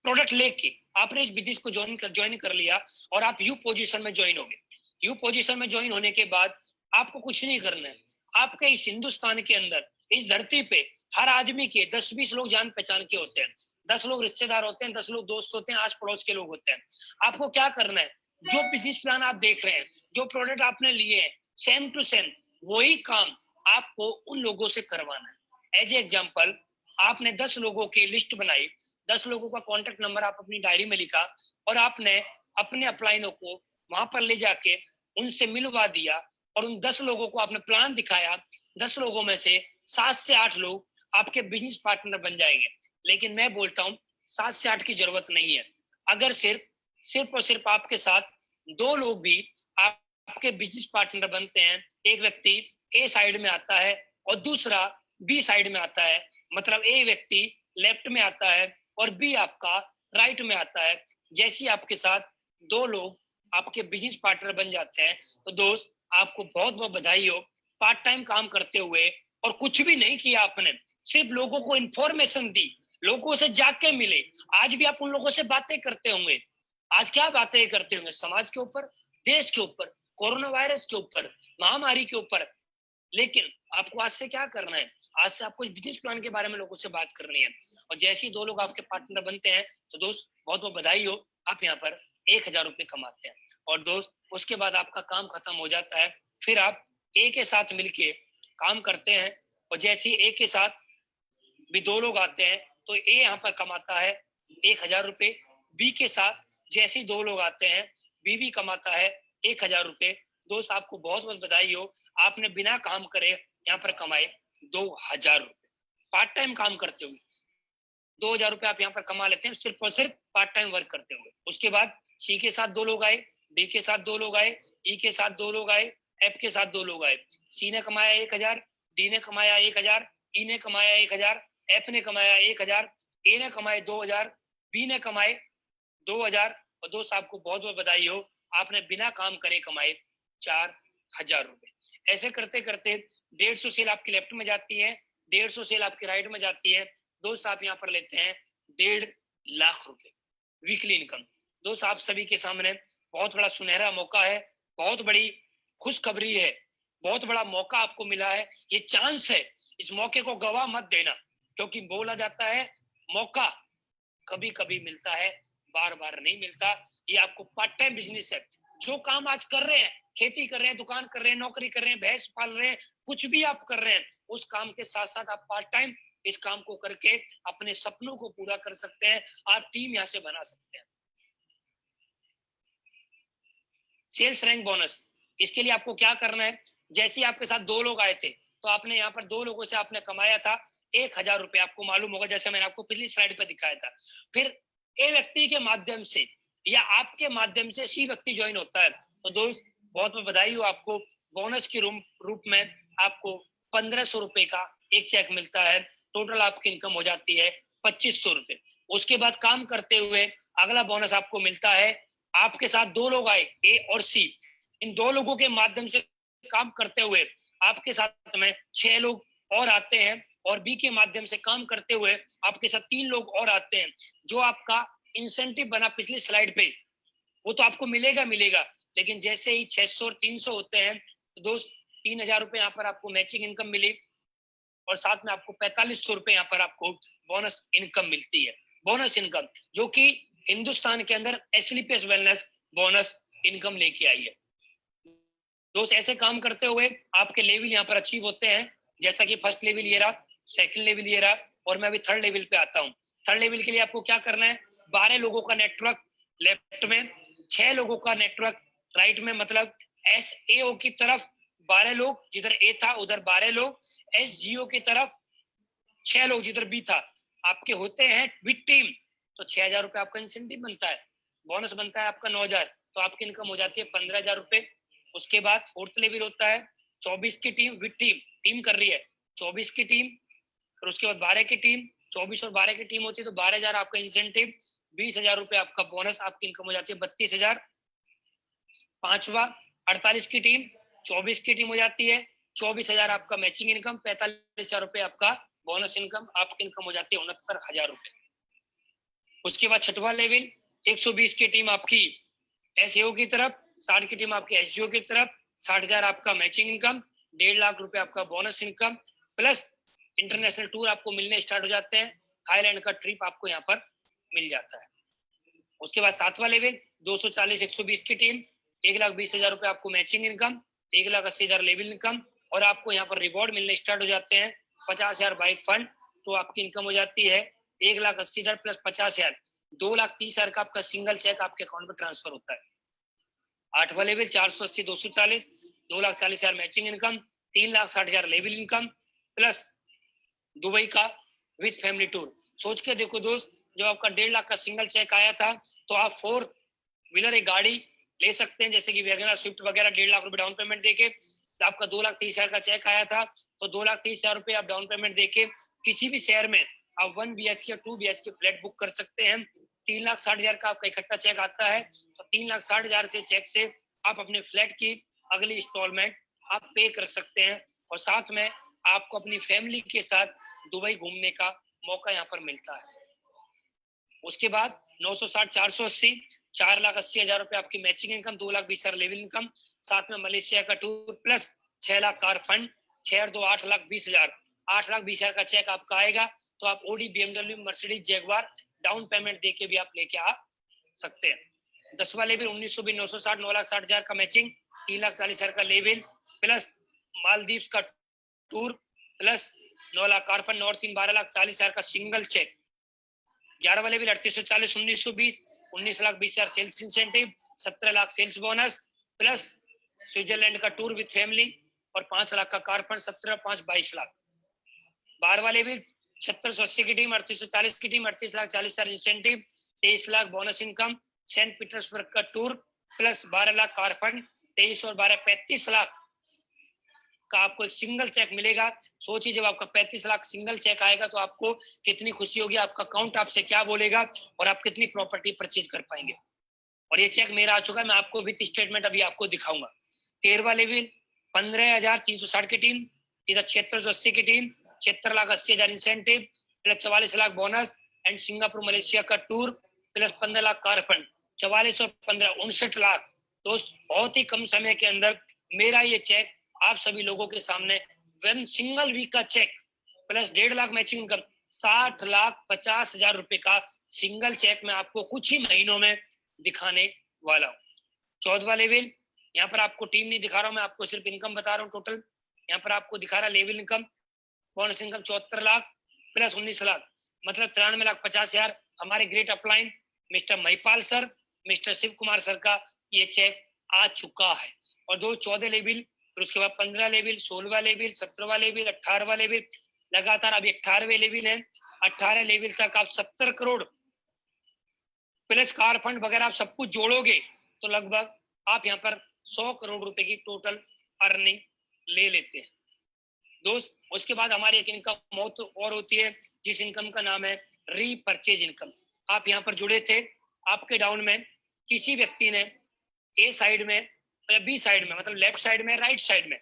प्रोडक्ट लेके आपने इस बिजनेस को ज्वाइन कर लिया और आप यू पोजीशन में ज्वाइन हो गए। यू पोजीशन में ज्वाइन होने के बाद आपको कुछ नहीं करना है। आपके इस हिंदुस्तान के अंदर, इस धरती पे हर आदमी के 10-20 लोग जान पहचान के होते हैं, 10 लोग रिश्तेदार होते हैं, 10 लोग दोस्त होते हैं, आस पड़ोस के लोग होते हैं। आपको क्या करना है, जो बिजनेस प्लान आप देख रहे हैं, जो प्रोडक्ट आपने लिए हैं, सेम टू सेम वही काम आपको उन लोगों से करवाना है। एज एग्जाम्पल, आपने 10 लोगों की लिस्ट बनाई, 10 लोगों का कॉन्टेक्ट नंबर आप अपनी डायरी में लिखा और आपने अपने अपलाइनों को वहां पर ले जाके उनसे मिलवा दिया और उन 10 लोगों को आपने प्लान दिखाया। 10 लोगों में से 7 से 8 लोग आपके बिजनेस पार्टनर बन जाएंगे। लेकिन मैं बोलता हूँ 7 से 8 की जरूरत नहीं है। अगर सिर्फ और सिर्फ आपके साथ 2 लोग भी आपके बिजनेस पार्टनर बनते हैं, एक व्यक्ति ए साइड में आता है और दूसरा बी साइड में आता है, मतलब ए व्यक्ति लेफ्ट में आता है और बी आपका राइट में आता है, जैसे ही आपके साथ 2 लोग आपके बिजनेस पार्टनर बन जाते हैं, तो दोस्त आपको बहुत बहुत बधाई हो। पार्ट टाइम काम करते हुए और कुछ भी नहीं किया आपने, सिर्फ लोगों को इंफॉर्मेशन दी, लोगों से जाके मिले। आज भी आप उन लोगों से बातें करते होंगे। आज क्या बातें करते होंगे? समाज के ऊपर, देश के ऊपर, कोरोना वायरस के ऊपर, महामारी के ऊपर। लेकिन आपको आज से क्या करना है? आज से आपको बिजनेस प्लान के बारे में लोगों से बात करनी है। और जैसे ही 2 लोग आपके पार्टनर बनते हैं, तो दोस्त बहुत बहुत बधाई हो, आप यहाँ पर 1000 रुपये कमाते हैं। और दोस्त उसके बाद आपका काम खत्म हो जाता है, फिर आप ए के साथ मिलके काम करते हैं। और जैसे ही ए के साथ भी 2 लोग आते हैं, तो ए यहाँ पर कमाता है 1000 रुपये। बी के साथ जैसे ही 2 लोग आते हैं, बी भी कमाता है 1000 रुपये। दोस्त आपको बहुत बहुत बधाई हो, आपने बिना काम करे यहाँ पर कमाए 2000 रुपये। पार्ट टाइम काम करते हुए 2000 रुपये आप यहाँ पर कमा लेते हैं, सिर्फ और सिर्फ पार्ट टाइम वर्क करते हुए। उसके बाद सी के साथ 2 लोग आए, डी के साथ 2 लोग आए, ई के साथ 2 लोग आए, एफ के साथ 2 लोग आए। सी ने कमाया 1000, डी ने कमाया 1000, ई ने कमाया 1000, एफ ने कमाया 1000, ए ने कमाए 2000, बी ने कमाए 2000। और दोस्त आपको बहुत बहुत बधाई हो, आपने बिना काम करे कमाए 4000 रुपए। ऐसे करते करते 150 सेल आपकी लेफ्ट में जाती है, 150 सेल आपकी राइट में जाती है। दोस्त आप यहाँ पर लेते हैं 1.5 लाख रुपए वीकली इनकम। दोस्त आप सभी के सामने बहुत बड़ा सुनहरा मौका है, बहुत बड़ी खुशखबरी है, बहुत बड़ा मौका आपको मिला है, ये चांस है। इस मौके को गवा मत देना, क्योंकि बोला जाता है मौका कभी कभी मिलता है, बार बार नहीं मिलता। ये आपको पार्ट टाइम बिजनेस है। जो काम आज कर रहे हैं, खेती कर रहे हैं, दुकान कर रहे हैं, नौकरी कर रहे हैं, भैंस पाल रहे हैं, कुछ भी आप कर रहे हैं, उस काम के साथ साथ आप पार्ट टाइम इस काम को करके अपने सपनों को पूरा कर सकते हैं। आप टीम यहां से बना सकते हैं। सेल्स रैंक बोनस, इसके लिए आपको क्या करना है? जैसे ही आपके साथ 2 लोग आए थे, तो आपने यहाँ पर 2 लोगों से आपने कमाया था 1000 रुपए। आपको मालूम होगा, जैसे मैंने आपको पिछली स्लाइड पर दिखाया था। फिर ए व्यक्ति के माध्यम से या आपके माध्यम से सी व्यक्ति ज्वाइन होता है, तो दोस्त बहुत बहुत बधाई हो आपको। बोनस के रूप में आपको 1500 रुपए का एक चेक मिलता है। टोटल आपकी इनकम हो जाती है 2500 रुपए। उसके बाद काम करते हुए अगला बोनस आपको मिलता है। आपके साथ 2 लोग आए, ए और सी, इन 2 लोगों के माध्यम से काम करते हुए आपके साथ में 6 लोग और आते हैं, और बी के माध्यम से काम करते हुए आपके साथ 3 लोग और आते हैं। जो आपका इंसेंटिव बना पिछली स्लाइड पे, वो तो आपको मिलेगा मिलेगा, लेकिन जैसे ही 600 और 300 होते हैं, तो दोस्त 3000 रुपए यहाँ पर आपको मैचिंग इनकम मिली, और साथ में आपको 4500 रुपए यहाँ पर आपको बोनस इनकम मिलती है। बोनस इनकम जो कि हिंदुस्तान के अंदर एसलीपीएस वेलनेस बोनस इनकम लेके आई है। दोस्त ऐसे काम करते हुए आपके लेवल यहाँ पर अचीव होते हैं, जैसा कि फर्स्ट लेवल ये रहा, सेकंड लेवल ये रहा, और मैं अभी थर्ड लेवल पे आता हूँ। थर्ड लेवल के लिए आपको क्या करना है? 12 लोगों का नेटवर्क लेफ्ट में, 6 लोगों का नेटवर्क राइट में, मतलब SAO की तरफ 12 लोग, जिधर ए था उधर 12 लोग, SGO की तरफ 6 लोग, जिधर बी था। आपके होते हैं विद टीम, तो 6000 रुपए आपका इंसेंटिव बनता है, बोनस बनता है आपका 9000, तो आपकी इनकम हो जाती है 15000 रुपए। उसके बाद फोर्थ लेवल होता है 24 की टीम विद टीम कर रही है 24 की टीम, फिर उसके बाद 12 की टीम, 24 और 12 की टीम होती है, तो 12000 आपका इंसेंटिव, 20000 रुपए आपका बोनस, आपकी इनकम हो जाती है 32000। पांचवा 48 की टीम, 24 की टीम हो जाती है 24000 आपका मैचिंग इनकम, 45000 रुपए आपका बोनस इनकम, आपकी इनकम हो जाती है 69000 रुपए। उसके बाद छठवां लेवल 120 की टीम आपकी SAO की तरफ, 60 की टीम आपकी SGO की तरफ, 60000 आपका मैचिंग इनकम, 1.5 लाख रुपए आपका bonus income, plus international tour आपको मिलने स्टार्ट हो जाते हैं। थाईलैंड का ट्रिप आपको यहाँ पर मिल जाता है। उसके बाद सातवां लेवल 240 120 की टीम, 1,20,000 रुपए आपको मैचिंग इनकम, 1,80,000 लेवल इनकम, और आपको यहाँ पर रिवॉर्ड मिलने स्टार्ट हो जाते हैं। 50,000 बाइक फंड, तो आपकी इनकम हो जाती है 1,80,000 प्लस 50,000, 2,30,000 का आपका सिंगल चेक आपके अकाउंट में ट्रांसफर होता है। आठवां level 480 240, 2,40,000 matching income, 3,60,000 level income, plus Dubai का विद फैमिली टूर। सोच के देखो दोस्त, जब आपका 1.5 लाख का सिंगल चेक आया था, तो आप 4 व्हीलर एक गाड़ी ले सकते हैं, जैसे कि वैगनर स्विफ्ट वगैरह, 1.5 लाख रुपए डाउन पेमेंट देके। तो आपका 2,30,000 का चेक आया था, तो 2,30,000 रुपए आप डाउन पेमेंट देके किसी भी शहर में आप 1 BHK 2 BHK फ्लैट बुक कर सकते हैं। 3,60,000 का आपका इकट्ठा चेक आता है, तो 3,60,000 से चेक से आप अपने फ्लैट की अगली इंस्टॉलमेंट आप पे कर सकते हैं, और साथ में आपको अपनी फैमिली के साथ दुबई घूमने का मौका यहाँ पर मिलता है। उसके बाद 960, 480, 4,80,000 रुपए आपकी मैचिंग इनकम, 2,20,000 लिविंग इनकम, साथ में मलेशिया का tour plus 6 lakh car fund, 6 और 2 8,20,000, 8,20,000 का चेक आपका आएगा। तो आप Audi, BMW, Mercedes, Jaguar down payment देके भी आप लेके आ सकते हैं। 10वां लेवल 1920, 960, 9,60,000 का मैचिंग, 3,40,000 का लेवल प्लस मालदीव्स का tour plus 9 lakh car fund और 12,40,000 का सिंगल चेक। 11वां level 3840, 1920, 19,20,000 sales incentive, 17 lakh sales bonus plus Switzerland का टूर विद फैमिली और 5 लाख का कार फंड, 17 5 22 लाख। 12वां लेवल 7680 की टीम, 3840 की team, 38,40,000 incentive, 23 lakh bonus income, Saint Petersburg का tour plus 12 lakh car fund, 23 और 12 35 लाख का आपको एक सिंगल चेक मिलेगा। सोचिए जब आपका 35 लाख सिंगल चेक आएगा तो आपको कितनी खुशी होगी, आपका अकाउंट आपसे क्या बोलेगा और आप कितनी प्रॉपर्टी परचेज कर पाएंगे। और ये चेक मेरा आ चुका है, मैं आपको विथ स्टेटमेंट अभी आपको दिखाऊंगा। 13वां लेवल 15,360 की टीम, इधर 7680 की team, 76,80,000 incentive plus 44 lakh bonus and Singapore Malaysia का tour plus 15 lakh car fund, 44 और 15 59 लाख। दोस्त बहुत ही कम समय के अंदर मेरा ये चेक आप सभी लोगों के सामने वन सिंगल वीक का cheque plus 1.5 lakh matching income, 60,50,000 रुपए का सिंगल चेक मैं आपको कुछ ही महीनों में दिखाने वाला हूँ। 14वां लेवल, यहाँ पर आपको टीम नहीं दिखा रहा हूँ, मैं आपको सिर्फ इनकम बता रहा हूँ टोटल। यहाँ पर आपको दिखा रहा level income, bonus income 74 lakh plus 19 lakh, मतलब 93,50,000। हमारे great upline mister Mahipal sir, mister Shiv Kumar sir का ये चेक आ चुका है। और दो 14 लेवल, फिर उसके बाद 15 लेवल, 16वां लेवल, 17वां लेवल, 18वां लेवल, लगातार अभी 18वें लेवल है। 18 लेवल तक आप 70 करोड़ प्लस कार फंड वगैरह आप सब कुछ जोड़ोगे तो लगभग आप यहाँ पर 100 करोड़ रुपए की टोटल अर्निंग ले लेते हैं दोस्त। उसके बाद हमारी एक इनकम और होती है जिस इनकम का नाम है रीपरचेज इनकम। आप यहाँ पर जुड़े थे, आपके डाउन में किसी व्यक्ति ने ए साइड में या बी साइड में, मतलब लेफ्ट साइड में, राइट साइड में,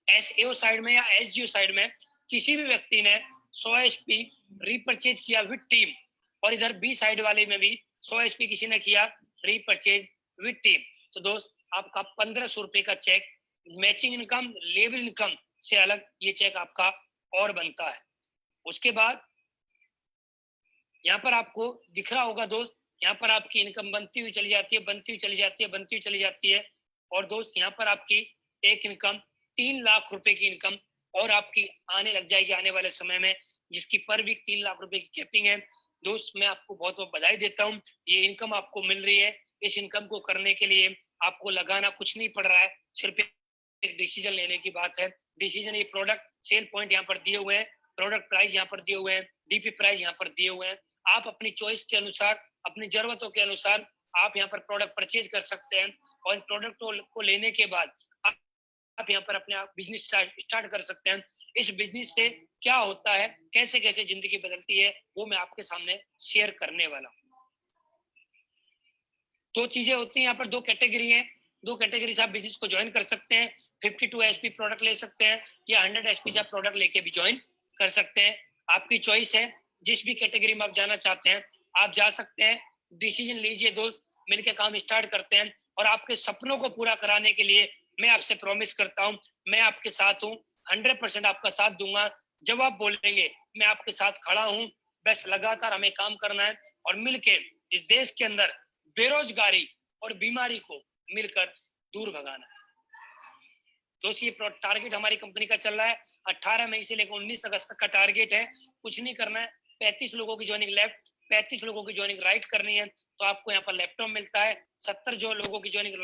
एसएओ साइड में या एसजीओ साइड में किसी भी व्यक्ति ने 100 एसपी रीपरचेज किया विद टीम, और इधर बी साइड वाले में भी 100 एसपी किसी ने किया रीपरचेज विद टीम, तो दोस्त आपका 1,500 रुपए का cheque matching income, level income से अलग ये चेक आपका और बनता है। उसके बाद यहाँ पर आपको दिख रहा होगा दोस्त, यहाँ पर आपकी इनकम बनती हुई चली जाती है, बनती हुई चली जाती है, बनती हुई चली जाती है। और दोस्त यहाँ पर आपकी एक इनकम 3 लाख रुपए की इनकम और आपकी आने लग जाएगी आने वाले समय में, जिसकी पर वीक 3 लाख रुपए की कैपिंग है। दोस्त मैं आपको बहुत बहुत बधाई देता हूँ, ये इनकम आपको मिल रही है। इस इनकम को करने के लिए आपको लगाना कुछ नहीं पड़ रहा है, सिर्फ एक डिसीजन लेने की बात है। डिसीजन, ये प्रोडक्ट सेल पॉइंट यहाँ पर दिए हुए हैं, प्रोडक्ट प्राइस यहाँ पर दिए हुए हैं, डीपी प्राइस यहाँ पर दिए हुए हैं। आप अपनी चॉइस के अनुसार, अपनी जरूरतों के अनुसार आप यहाँ पर प्रोडक्ट परचेज कर सकते हैं, और इन प्रोडक्ट को लेने के बाद आप यहाँ पर अपने बिजनेस स्टार्ट कर सकते हैं। इस बिजनेस से क्या होता है, कैसे कैसे जिंदगी बदलती है, वो मैं आपके सामने शेयर करने वाला हूँ। दो चीजें होती हैं यहाँ पर, दो कैटेगरी हैं, दो कैटेगरी से आप बिजनेस को ज्वाइन कर सकते हैं। 52 एसपी प्रोडक्ट ले सकते हैं या 100 एसपी से आप प्रोडक्ट लेके भी ज्वाइन कर सकते हैं, आपकी चॉइस है। जिस भी कैटेगरी में आप जाना चाहते हैं आप जा सकते हैं। डिसीजन लीजिए दोस्त, मिलकर काम स्टार्ट करते हैं, और आपके सपनों को पूरा कराने के लिए मैं आपसे प्रॉमिस करता हूँ, मैं आपके साथ हूँ, 100% आपका साथ दूंगा। जब आप बोलेंगे मैं आपके साथ खड़ा हूँ। बस लगातार हमें काम करना है और मिलके इस देश के अंदर बेरोजगारी और बीमारी को मिलकर दूर भगाना है। दोस्त ये टारगेट हमारी कंपनी का चल रहा है, 18 मई से लेकर 19 अगस्त तक का टारगेट है। कुछ नहीं करना है, 35 लोगों की ज्वाइनिंग लेफ्ट, 35 लोगों की ज्वाइनिंग राइट करनी है, तो आपको यहाँ पर लैपटॉप मिलता है। 70 जो लोगों की ज्वाइनिंग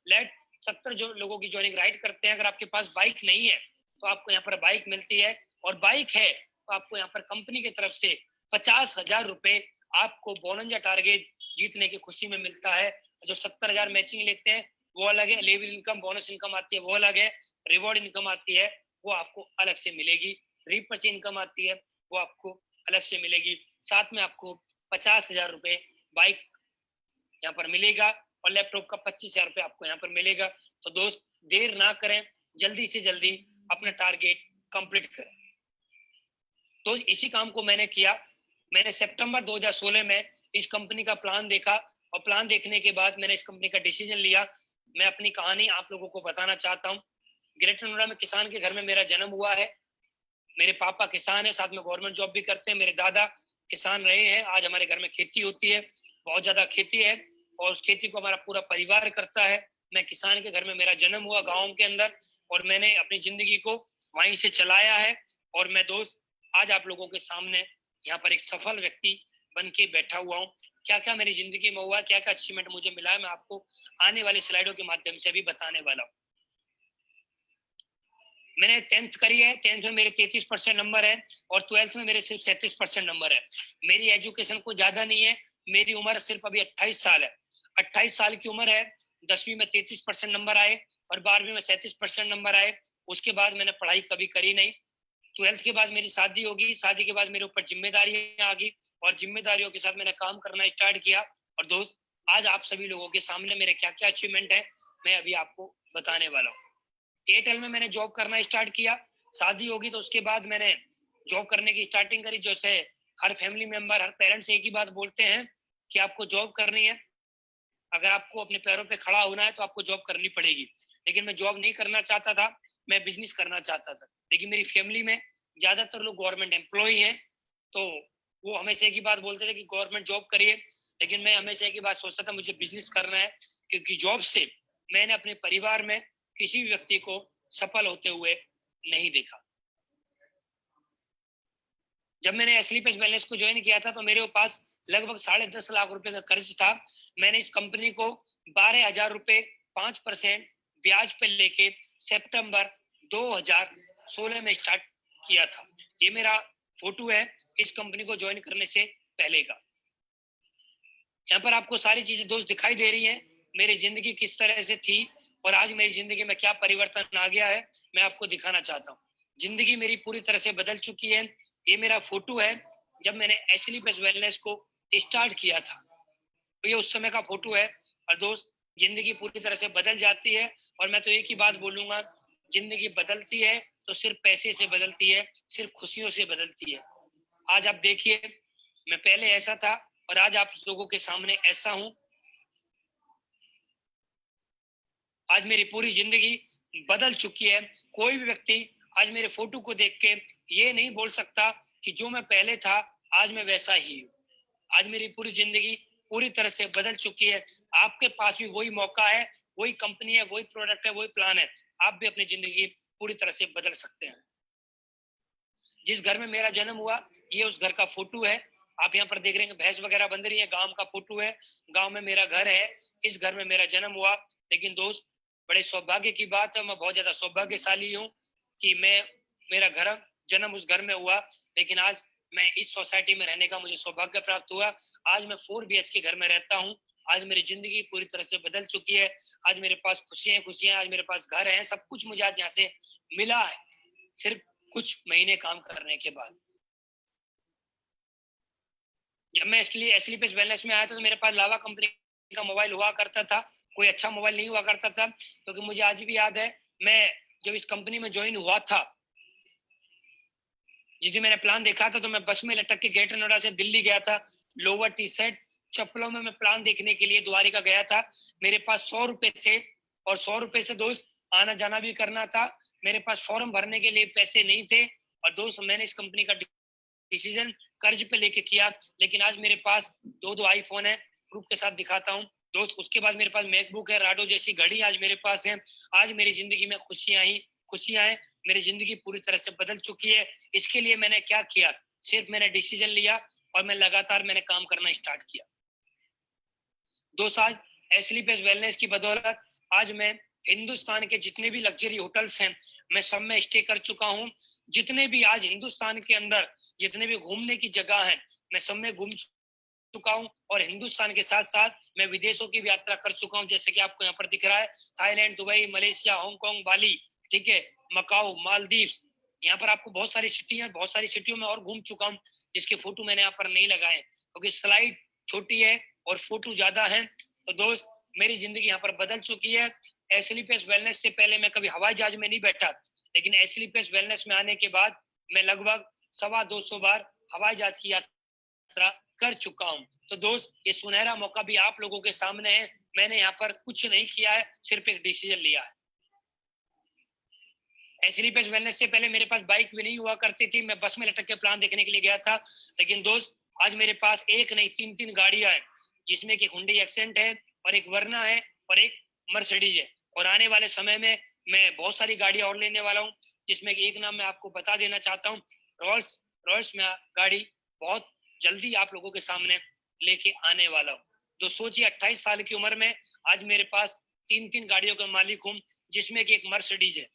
लेफ्ट, 70 जो लोगों की ज्वाइनिंग राइट करते हैं। अगर आपके पास बाइक नहीं है तो आपको यहाँ पर बाइक मिलती है, और बाइक है तो आपको यहाँ पर कंपनी की तरफ से 50,000 रुपए आपको बोनस या टारगेट जीतने की खुशी में मिलता है। जो 70,000 मैचिंग लेते हैं वो अलग है, लेवल इनकम, बोनस इनकम आती है वो अलग है, रिवॉर्ड इनकम आती है वो आपको अलग से मिलेगी, रीपरचेज इनकम आती है वो आपको अलग से मिलेगी। साथ में आपको 50,000 रुपए बाइक यहाँ पर मिलेगा और लैपटॉप का 25,000 रुपये आपको यहाँ पर मिलेगा। तो दोस्त देर ना करें, जल्दी से जल्दी अपना टारगेट कंप्लीट करें। तो इसी काम को मैंने किया। मैंने सितंबर 2016 में इस कंपनी का प्लान देखा और प्लान देखने के बाद मैंने इस कंपनी का डिसीजन लिया। मैं अपनी कहानी आप लोगों को बताना चाहता हूँ। ग्रेटर नोएडा में किसान के घर में मेरा जन्म हुआ है। मेरे पापा किसान है, साथ में गवर्नमेंट जॉब भी करते हैं। मेरे दादा किसान रहे हैं। आज हमारे घर में खेती होती है, बहुत ज्यादा खेती है और उस खेती को हमारा पूरा परिवार करता है। मैं किसान के घर में मेरा जन्म हुआ गाँव के अंदर और मैंने अपनी जिंदगी को वहीं से चलाया है। और मैं दोस्त आज आप लोगों के सामने यहाँ पर एक सफल व्यक्ति बन के बैठा हुआ हूँ। क्या क्या मेरी जिंदगी में हुआ, क्या क्या अचीवमेंट मुझे मिला है, मैं आपको आने वाली स्लाइडों के माध्यम से भी बताने वाला हूँ। मैंने 10th करी है, 10th में मेरे 33% नंबर है और 12th में मेरे सिर्फ 37% नंबर है। मेरी एजुकेशन कोई ज्यादा नहीं है, मेरी उम्र सिर्फ अभी 28 साल है। 28 साल की उम्र है। 10वीं में 33% नंबर आए और 12वीं में 37% नंबर आए। उसके बाद मैंने पढ़ाई कभी करी नहीं। 12th के बाद मेरी शादी होगी, शादी के बाद मेरे ऊपर जिम्मेदारियां आ गई और जिम्मेदारियों के साथ मैंने काम करना स्टार्ट किया। और दोस्त आज आप सभी लोगों के सामने मेरे क्या क्या अचीवमेंट है मैं अभी आपको बताने वाला हूँ। एयरटेल में मैंने जॉब करना स्टार्ट किया। शादी होगी तो उसके बाद मैंने जॉब करने की स्टार्टिंग करी। जैसे हर फैमिली मेंबर, हर पेरेंट्स एक ही बात बोलते हैं कि आपको जॉब करनी है, अगर आपको अपने पैरों पे खड़ा होना है तो आपको जॉब करनी पड़ेगी। लेकिन मैं जॉब नहीं करना चाहता था, मैं बिजनेस करना चाहता था। लेकिन मेरी फैमिली में ज्यादातर लोग गवर्नमेंट एम्प्लॉय हैं, तो वो हमेशा एक ही बात बोलते थे कि गवर्नमेंट जॉब करिए। लेकिन मैं हमेशा एक ही बात सोचता था, मुझे बिजनेस करना है, क्योंकि जॉब से मैंने अपने परिवार में किसी भी व्यक्ति को सफल होते हुए नहीं देखा। जब मैंने एसलीपेस वेलनेस को ज्वाइन किया था तो मेरे पास लगभग 10.5 लाख रुपए का कर्ज था। मैंने इस कंपनी को 12,000 रुपए 5% ब्याज पे लेके सितंबर 2016 में स्टार्ट किया था। ये मेरा फोटो है इस कंपनी को ज्वाइन करने से पहले का। यहाँ पर आपको सारी चीजें दोस्त दिखाई दे रही हैं, मेरी जिंदगी किस तरह से थी और आज मेरी जिंदगी में क्या परिवर्तन आ गया है मैं आपको दिखाना चाहता हूँ। जिंदगी मेरी पूरी तरह से बदल चुकी है। ये मेरा फोटो है जब मैंने एसलीपेस वेलनेस को स्टार्ट किया था, तो ये उस समय का फोटो है। और दोस्त जिंदगी पूरी तरह से बदल जाती है और मैं तो एक ही बात बोलूंगा, जिंदगी बदलती है तो सिर्फ पैसे से बदलती है, सिर्फ खुशियों से बदलती है। आज आप देखिए, मैं पहले ऐसा था और आज आप लोगों के सामने ऐसा हूं। आज मेरी पूरी जिंदगी बदल चुकी है। कोई भी व्यक्ति आज मेरे फोटो को देख के ये नहीं बोल सकता कि जो मैं पहले था आज मैं वैसा ही हूँ। आज मेरी पूरी जिंदगी पूरी तरह से बदल चुकी है। आपके पास भी वही मौका है, वही कंपनी है, वही प्रोडक्ट है, वही प्लान है। आप भी अपनी जिंदगी पूरी तरह से बदल सकते हैं। जिस घर में मेरा जन्म हुआ ये उस घर का फोटो है। आप यहाँ पर देख रहे हैं भैंस वगैरह बंध रही है, गांव का फोटो है। गांव में मेरा घर है, इस घर में मेरा जन्म हुआ। लेकिन दोस्त बड़े सौभाग्य की बात है, मैं बहुत ज्यादा सौभाग्यशाली हूँ कि मेरा घर जन्म उस घर में हुआ। लेकिन आज मैं इस सोसाइटी में रहने का मुझे सौभाग्य प्राप्त हुआ। आज मैं 4 BHK घर में रहता हूँ। आज मेरी जिंदगी पूरी तरह से बदल चुकी है। आज मेरे पास खुशियां, आज मेरे पास घर है, सब कुछ मुझे आज यहाँ से मिला है सिर्फ कुछ महीने काम करने के बाद। जब मैं एसलीपेस वेलनेस में आया था तो मेरे पास लावा कंपनी का मोबाइल हुआ करता था, कोई अच्छा मोबाइल नहीं हुआ करता था। क्योंकि मुझे आज भी याद है, मैं जब इस कंपनी में ज्वाइन हुआ था, जिस दिन मैंने प्लान देखा था तो मैं बस में लटक के ग्रेटर नोएडा से दिल्ली गया था। लोवर टी शर्ट चप्पलों में मैं प्लान देखने के लिए द्वारिका गया था। मेरे पास 100 रुपए थे और 100 रुपए से दोस्त आना जाना भी करना था। मेरे पास फॉर्म भरने के लिए पैसे नहीं थे और दोस्त मैंने इस कंपनी का डिसीजन कर्ज पे लेके किया। लेकिन आज मेरे पास दो आईफोन है, प्रूफ के साथ दिखाता हूँ दोस्त। उसके बाद मेरे पास मैकबुक है, राडो जैसी घड़ी आज मेरे पास है। आज मेरी जिंदगी में खुशियां हैं। मेरी जिंदगी पूरी तरह से बदल चुकी है। इसके लिए मैंने क्या किया, सिर्फ मैंने डिसीजन लिया और मैं लगातार मैंने काम करना स्टार्ट किया। दोस्त आज एसलीपेस वेलनेस की बदौलत आज मैं हिंदुस्तान के जितने भी लग्जरी होटल्स हैं मैं सब में स्टे कर चुका हूँ। जितने भी आज हिंदुस्तान के अंदर जितने भी घूमने की जगह है मैं सब में घूम चुका हूँ। और हिंदुस्तान के साथ साथ मैं विदेशों की भी यात्रा कर चुका हूँ, जैसे कि आपको यहाँ पर दिख रहा है, थाईलैंड, दुबई, मलेशिया, हांगकांग, बाली, ठीक है, मकाऊ, मालदीव्स। यहाँ पर आपको बहुत सारी सिटी है, बहुत सारी सिटियों में और घूम चुका हूँ जिसके फोटो मैंने यहाँ पर नहीं लगाए क्योंकि स्लाइड छोटी है और फोटो ज्यादा है। तो दोस्त मेरी जिंदगी यहाँ पर बदल चुकी है। एसलीपीएस वेलनेस से पहले मैं कभी हवाई जहाज में नहीं बैठा, लेकिन एसलीपीएस वेलनेस में आने के बाद मैं लगभग 225 बार हवाई जहाज की यात्रा कर चुका हूँ। तो दोस्त ये सुनहरा मौका भी आप लोगों के सामने है। मैंने यहाँ पर कुछ नहीं किया है, सिर्फ एक डिसीजन लिया है। एसलीपीएस वेलनेस से पहले मेरे पास बाइक भी नहीं हुआ करती थी, मैं बस में लटक के प्लान देखने के लिए गया था। लेकिन दोस्त आज मेरे पास एक नहीं 3 गाड़ियां हैं, जिसमें कि हुंडई एक्सेंट है और एक वर्ना है और एक मर्सिडीज है। और आने वाले समय में मैं बहुत सारी गाड़ियां और लेने वाला हूँ, जिसमें कि एक नाम मैं आपको बता देना चाहता हूँ, रॉल्स में गाड़ी बहुत जल्दी आप लोगों के सामने लेके आने वाला हूँ। तो सोचिए 28 साल की उम्र में आज मेरे पास 3 गाड़ियों का मालिक हूँ, जिसमें कि एक मर्सिडीज है।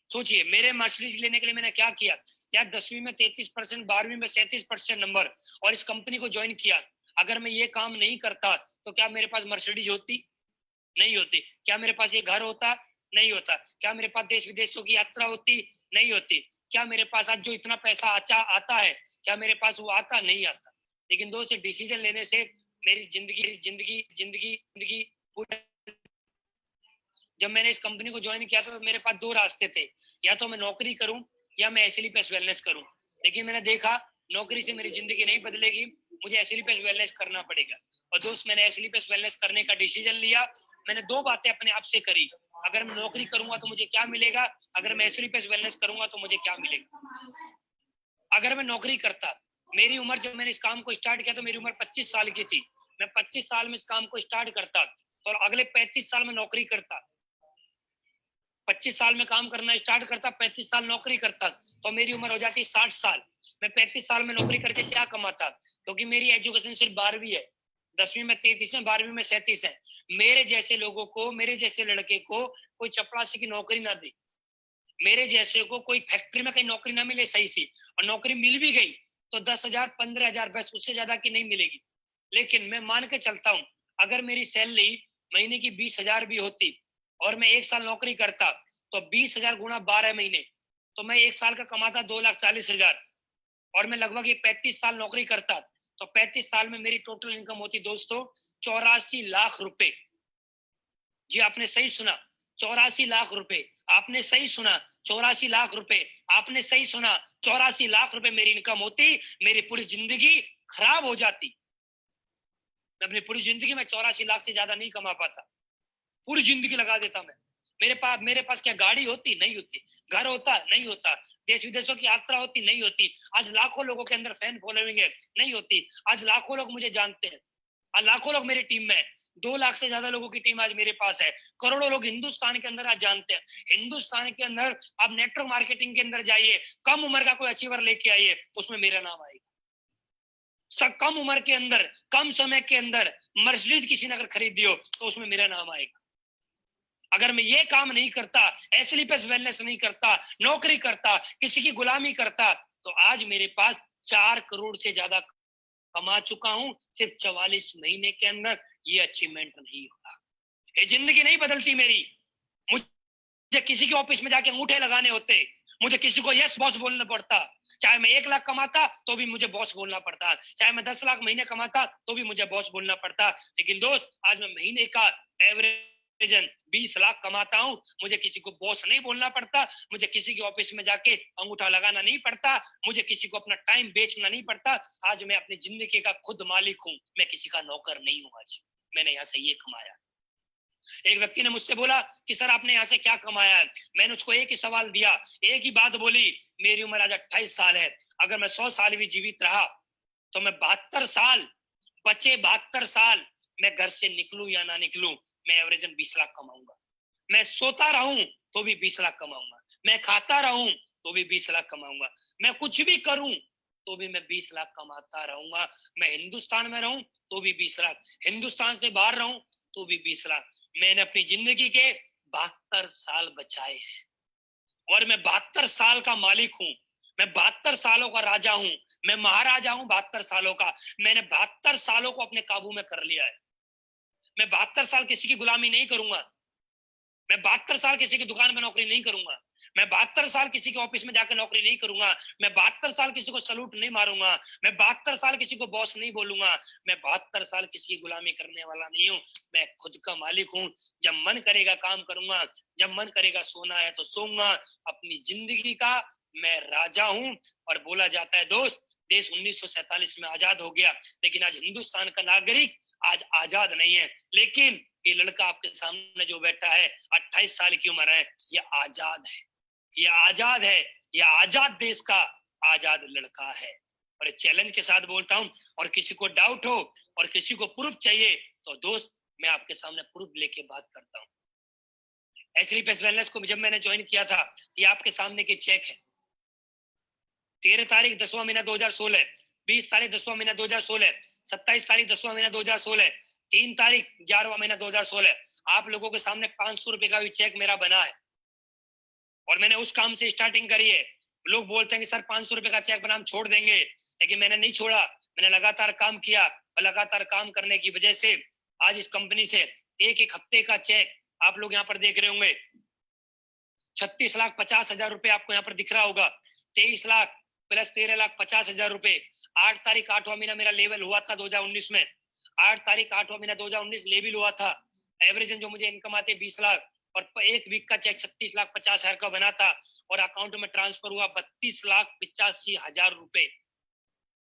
सोचिए मेरे मर्सिडीज लेने के लिए मैंने क्या किया, क्या 10वीं में 33%, 12वीं में 37% नंबर और इस कंपनी को ज्वाइन किया। अगर मैं ये काम नहीं करता तो क्या मेरे पास मर्सिडीज होती? नहीं होती। क्या मेरे पास ये घर होता? नहीं होता। क्या मेरे पास देश विदेशों की यात्रा होती? नहीं होती। क्या मेरे पास आज जो इतना पैसा आता है, क्या मेरे पास वो आता? नहीं आता। लेकिन दोस्त डिसीजन लेने से मेरी जिंदगी जब मैंने इस कंपनी को ज्वाइन किया था तो मेरे पास 2 रास्ते थे, या तो मैं नौकरी करूं या मैं एसलीपीएस वेलनेस करूं। लेकिन मैंने देखा नौकरी से मेरी जिंदगी नहीं बदलेगी, मुझे एसलीपीएस वेलनेस करना पड़ेगा। और दोस्त मैंने एसलीपीएस वेलनेस करने का डिसीजन लिया। मैंने 2 बातें अपने आप से करी, अगर मैं नौकरी करूंगा तो मुझे क्या मिलेगा, अगर मैं एसलीपीएस वेलनेस करूंगा तो मुझे क्या मिलेगा। अगर मैं नौकरी करता, मेरी उम्र जब मैंने इस काम को स्टार्ट किया तो मेरी उम्र 25 साल की थी, मैं 25 साल में इस काम को स्टार्ट करता और अगले 35 साल में नौकरी करता, 25 साल में काम करना स्टार्ट करता, 35 साल नौकरी करता, तो मेरी उम्र हो जाती 60 साल। मैं 35 साल में नौकरी करके क्या कमाता, क्योंकि मेरी एजुकेशन सिर्फ 12वीं है, 10वीं में 33 है, 12वीं में 37 है। मेरे जैसे लोगों को, मेरे जैसे लड़के को कोई चपरासी की नौकरी ना दी, मेरे जैसे को कोई फैक्ट्री में कहीं नौकरी ना मिले सही सी, और नौकरी मिल भी गई तो 10,000 15,000 बस, उससे ज्यादा की नहीं मिलेगी। लेकिन मैं मान के चलता हूँ अगर मेरी सैलरी महीने की 20,000 भी होती और मैं 1 साल नौकरी करता तो 20,000 गुणा 12 महीने, तो मैं 1 साल का कमाता 2,40,000, और मैं लगभग ये 35 साल नौकरी करता तो 35 साल में मेरी टोटल इनकम होती दोस्तों 84 लाख रुपए। जी आपने सही सुना, 84 लाख रुपए। आपने सही सुना, 84 लाख रुपए। आपने सही सुना, 84 लाख रुपए मेरी इनकम होती, मेरी पूरी जिंदगी खराब हो जाती। मैं अपनी पूरी जिंदगी में 84 लाख से ज्यादा नहीं कमा पाता, पूरी जिंदगी लगा देता मैं। मेरे पास क्या गाड़ी होती? नहीं होती। घर होता? नहीं होता। देश विदेशों की यात्रा होती? नहीं होती। आज लाखों लोगों के अंदर फैन फॉलोइंग है? नहीं होती। आज लाखों लोग मुझे जानते हैं, आज लाखों लोग मेरी टीम में, 2 लाख से ज्यादा लोगों की टीम आज मेरे पास है। करोड़ों लोग हिंदुस्तान के अंदर आज जानते हैं। हिंदुस्तान के अंदर आप नेटवर्क मार्केटिंग के अंदर जाइए, कम उम्र का कोई अचीवर लेके आइए, उसमें मेरा नाम आएगा। कम उम्र के अंदर, कम समय के अंदर मर्सिडीज किसी ने अगर खरीदी हो तो उसमें मेरा नाम आएगा। अगर मैं ये काम नहीं करता, एसलीपीएस वेलनेस नहीं करता, नौकरी करता, किसी की गुलामी करता, तो आज मेरे पास 4 करोड़ से ज्यादा कमा चुका हूं सिर्फ 44 महीने के अंदर। ये अचीवमेंट नहीं होगा, ये जिंदगी नहीं बदलती मेरी। मुझे किसी के ऑफिस में जाके अंगूठे लगाने होते, मुझे किसी को यस बॉस बोलना पड़ता, चाहे मैं 1 लाख कमाता तो भी मुझे बॉस बोलना पड़ता, चाहे मैं 10 लाख महीने कमाता तो भी मुझे बॉस बोलना पड़ता। लेकिन दोस्त आज मैं महीने का एवरेज 20 लाख कमाता हूं, मुझे किसी को बॉस नहीं बोलना पड़ता, मुझे किसी के ऑफिस में जाके अंगूठा लगाना नहीं पड़ता, मुझे किसी को अपना टाइम बेचना नहीं पड़ता। आज मैं अपनी जिंदगी का खुद मालिक हूं, मैं किसी का नौकर नहीं हूं। आज मैंने यहाँ से ये कमाया। एक व्यक्ति ने मुझसे बोला कि सर आपने यहाँ से क्या कमाया है? मैंने उसको एक ही सवाल दिया, एक ही बात बोली, मेरी उम्र आज 28 साल है, अगर मैं 100 साल भी जीवित रहा तो मैं 72 साल, बचे 72 साल, मैं घर से निकलूं या ना निकलूं, मैं एवरेजन 20 लाख कमाऊंगा। मैं सोता रहूं तो भी 20 लाख कमाऊंगा, मैं खाता रहूं तो भी 20 लाख कमाऊंगा, मैं कुछ भी करूं तो भी मैं 20 लाख कमाता रहूंगा। मैं हिंदुस्तान में रहूं तो भी 20 लाख, हिंदुस्तान से बाहर रहूं तो भी 20 लाख। मैंने अपनी जिंदगी के 72 साल बचाए हैं और मैं 72 साल का मालिक हूं, मैं 72 सालों का राजा हूं, मैं महाराजा हूं 72 सालों का। मैंने 72 सालों को अपने काबू में कर लिया है। मैं 72 साल किसी की गुलामी नहीं करूंगा, मैं 72 साल किसी की दुकान में नौकरी नहीं करूंगा, मैं 72 साल किसी के ऑफिस में जाकर नौकरी नहीं करूंगा, मैं 72 साल किसी को सलूट नहीं मारूंगा, मैं 72 साल किसी को बॉस नहीं बोलूंगा, मैं 72 साल किसी की गुलामी करने वाला नहीं हूँ, मैं खुद का मालिक हूँ। जब मन करेगा काम करूंगा, जब मन करेगा सोना है तो सोऊंगा, अपनी जिंदगी का मैं राजा हूँ। और बोला जाता है दोस्त, देश 1947 में आजाद हो गया, लेकिन आज हिंदुस्तान का नागरिक आज आजाद नहीं है। लेकिन ये लड़का आपके सामने जो बैठा है, 28 साल की उम्र है, ये आजाद है, ये आजाद है, ये आजाद देश का आजाद लड़का है। और चैलेंज के साथ बोलता हूं, और किसी को डाउट हो और किसी को प्रूफ चाहिए तो दोस्त मैं आपके सामने प्रूफ लेके बात करता हूं। एसलीपीएस वेलनेस को जब मैंने ज्वाइन किया था, ये आपके सामने के चेक है। 13 तारीख 10वां महीना 2016, 20 तारीख 10वां महीना 2016, 27 तारीख 10वां महीना 2016, 3 तारीख 11वां महीना 2016। आप लोगों के सामने 500 रुपए का भी चेक मेरा बना है, और मैंने उस काम से स्टार्टिंग करी है। लोग बोलते हैं कि सर 500 रुपए का चेक बना हम छोड़ देंगे, लेकिन मैंने नहीं छोड़ा, मैंने लगातार काम किया, और लगातार काम करने की वजह से आज इस कंपनी से एक एक हफ्ते का चेक आप लोग यहाँ पर देख रहे होंगे, 36,50,000 रुपए आपको यहाँ पर दिख रहा होगा, 23 लाख प्लस 13,50,000 रुपए। 8 तारीख 8वां महीना मेरा लेवल हुआ था 2019 में, 8 तारीख 8वां महीना 2019 लेवल हुआ था। एवरेज जो मुझे इनकम आते 20 लाख, और एक वीक का चेक 36,50,000 का बना था, और अकाउंट में ट्रांसफर हुआ 32,85,000 रुपए।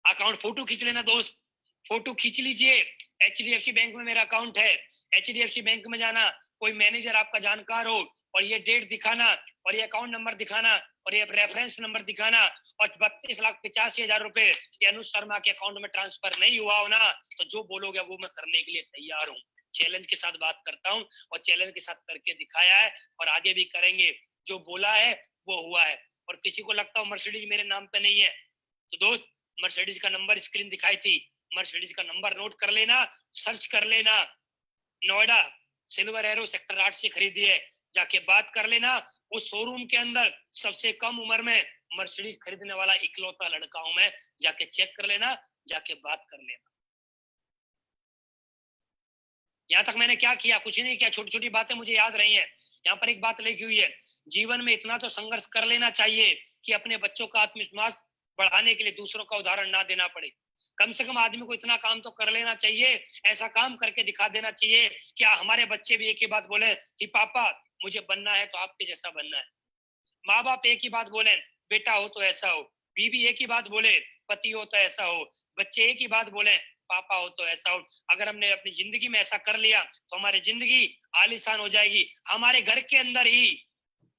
अकाउंट फोटो खींच लेना दोस्त, फोटो खींच लीजिए। HDFC बैंक में मेरा अकाउंट है, HDFC बैंक में जाना, कोई मैनेजर आपका जानकार हो, और ये डेट दिखाना, और ये अकाउंट नंबर दिखाना, और ये रेफरेंस नंबर दिखाना, और 32,85,000 रुपए ये अनुज शर्मा के अकाउंट में ट्रांसफर नहीं हुआ हो ना, तो जो बोलोगे वो मैं करने के लिए तैयार हूँ। चैलेंज के साथ बात करता हूँ, और चैलेंज के साथ करके दिखाया है, और आगे भी करेंगे। जो बोला है वो हुआ है। और किसी को लगता हो मर्सिडीज मेरे नाम पे नहीं है, तो दोस्त मर्सिडीज का नंबर स्क्रीन दिखाई थी, मर्सिडीज का नंबर नोट कर लेना, सर्च कर लेना, नोएडा सिल्वर एरो सेक्टर 8 से खरीदी है, जाके बात कर लेना। उस शोरूम के अंदर सबसे कम उम्र में मर्सिडीज खरीदने वाला इकलौता लड़का हूं मैं, जाके चेक कर लेना, जाके बात कर लेना। यहाँ तक मैंने क्या किया, कुछ नहीं किया, छोटी छोटी बातें मुझे याद रही हैं। यहाँ पर एक बात लिखी हुई है, जीवन में इतना तो संघर्ष कर लेना चाहिए कि अपने बच्चों का आत्मविश्वास बढ़ाने के लिए दूसरों का उदाहरण ना देना पड़े। कम से कम आदमी को इतना काम तो कर लेना चाहिए, ऐसा काम करके दिखा देना चाहिए कि हमारे बच्चे भी एक ही बात बोले कि पापा मुझे बनना है तो आपके जैसा बनना है। माँ बाप एक ही बात बोले, बेटा हो तो ऐसा हो, बीवी एक ही बात बोले, पति हो तो ऐसा हो, बच्चे एक ही बात बोले, पापा हो तो ऐसा हो। अगर हमने अपनी जिंदगी में ऐसा कर लिया तो हमारी जिंदगी आलीशान हो जाएगी, हमारे घर के अंदर ही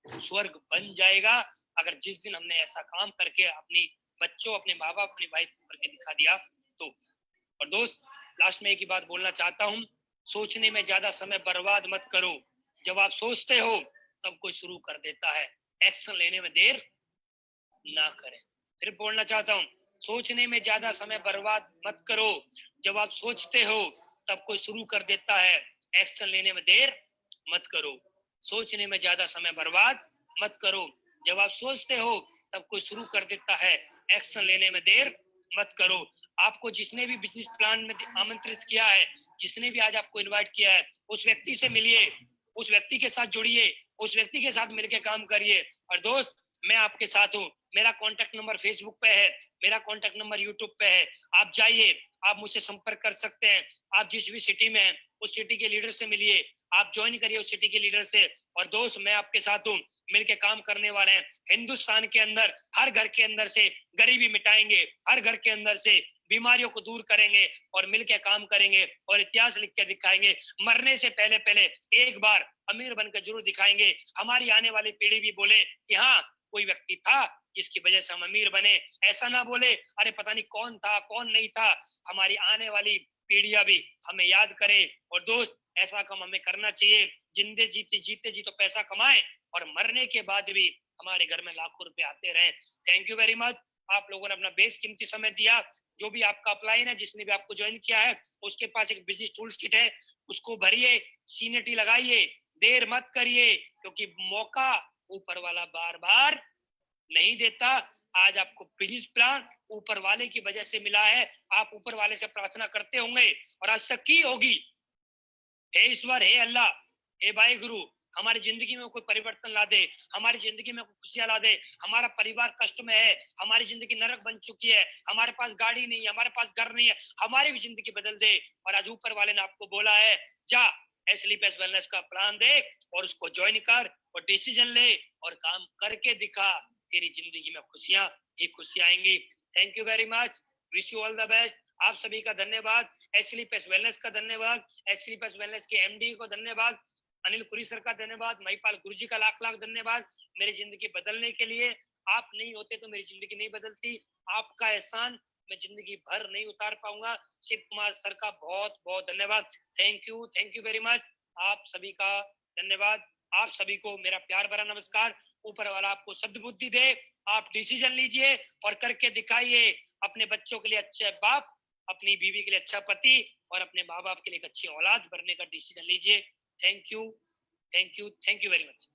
स्वर्ग बन जाएगा। अगर जिस दिन हमने ऐसा काम करके अपनी बच्चों, अपने माँ बाप, अपनी वाइफ को करके दिखा दिया तो। और दोस्त लास्ट में एक ही बात बोलना चाहता हूँ, सोचने में ज्यादा समय बर्बाद मत करो। जब आप सोचते हो तब कोई शुरू कर देता है, एक्शन लेने में देर ना करें। फिर बोलना चाहता हूँ, सोचने में ज्यादा समय बर्बाद मत करो। जब आप सोचते हो तब कोई शुरू कर देता है, एक्शन लेने में देर मत करो। सोचने में ज्यादा समय बर्बाद मत करो। जब आप सोचते हो तब कोई शुरू कर देता है, एक्शन लेने में देर मत करो। आपको जिसने भी बिजनेस प्लान में आमंत्रित किया है, जिसने भी आज आपको इनवाइट किया है, उस व्यक्ति से मिलिए, उस व्यक्ति के साथ जुड़िए, उस व्यक्ति के साथ मिलकर काम करिए। और दोस्त मैं आपके साथ हूँ, मेरा कॉन्टेक्ट नंबर फेसबुक पे है, मेरा कॉन्टेक्ट नंबर यूट्यूब पे है, आप जाइए, आप मुझसे संपर्क कर सकते हैं। आप जिस भी सिटी में हैं उस सिटी के लीडर से मिलिए, आप ज्वाइन करिए उस सिटी के लीडर से। और दोस्त मैं आपके साथ हूँ, मिलके काम करने वाले हैं। हिंदुस्तान के अंदर हर घर के अंदर से गरीबी मिटाएंगे, हर घर के अंदर से बीमारियों को दूर करेंगे, और मिलके काम करेंगे, और इतिहास लिख के दिखाएंगे। मरने से पहले पहले एक बार अमीर बनकर जरूर दिखाएंगे, हमारी आने वाली पीढ़ी भी बोले कि हाँ कोई व्यक्ति था जिसकी वजह से हम अमीर बने। ऐसा ना बोले अरे पता नहीं कौन था कौन नहीं था। हमारी आने वाली पीढ़ियां भी हमें याद करे। और दोस्त ऐसा काम हमें करना चाहिए, जिंदे जीते जीते जी तो पैसा कमाए, और मरने के बाद भी हमारे घर में लाखों रुपए आते रहे। थैंक यू वेरी मच, आप लोगों ने अपना बेशकीमती समय दिया। जो भी आपका अपलाइन है, जिसने भी आपको ज्वाइन किया है, उसके पास एक बिजनेस टूल्स किट है, उसको भरिए, सीनेटी लगाइए, देर मत करिए, क्योंकि मौका ऊपर वाला बार बार नहीं देता। आज आपको बिजनेस प्लान ऊपर वाले की वजह से मिला है, आप ऊपर वाले से प्रार्थना करते होंगे और आज तक की होगी, हे ईश्वर, हे अल्लाह, हे भाई गुरु, हमारी जिंदगी में कोई परिवर्तन ला दे, हमारी जिंदगी में कोई खुशियां ला दे। हमारा परिवार कष्ट में है, हमारी जिंदगी नरक बन चुकी है, हमारे पास गाड़ी नहीं है, हमारे पास घर नहीं है, हमारी भी जिंदगी बदल दे। और आज ऊपर वाले ने आपको बोला है, जा स्लीप एस वेलनेस का प्लान देख और उसको ज्वाइन कर और डिसीजन ले और काम करके दिखा। तेरी जिंदगी में खुशियां ही खुशियां आएंगी। Thank you very much, wish you all the best. आप सभी का धन्यवाद, स्लीप एस वेलनेस का धन्यवाद, स्लीप एस वेलनेस के एमडी को धन्यवाद, अनिल पुरी सर का धन्यवाद, महिपाल गुरुजी का लाख लाख धन्यवाद मेरी जिंदगी बदलने के लिए। आप नहीं होते तो मेरी जिंदगी नहीं बदलती। आपका एहसान मैं जिंदगी भर नहीं उतार पाऊंगा। शिव कुमार सर का बहुत बहुत धन्यवाद। Thank you very much. आप सभी का धन्यवाद। आप सभी को मेरा प्यार भरा नमस्कार। ऊपर वाला आपको सद्बुद्धि दे, आप डिसीजन लीजिए और करके दिखाइए। अपने बच्चों के लिए अच्छे बाप, अपनी बीवी के लिए अच्छा पति और अपने माँ बाप के लिए एक अच्छी औलाद बनने का डिसीजन लीजिए। Thank you very much.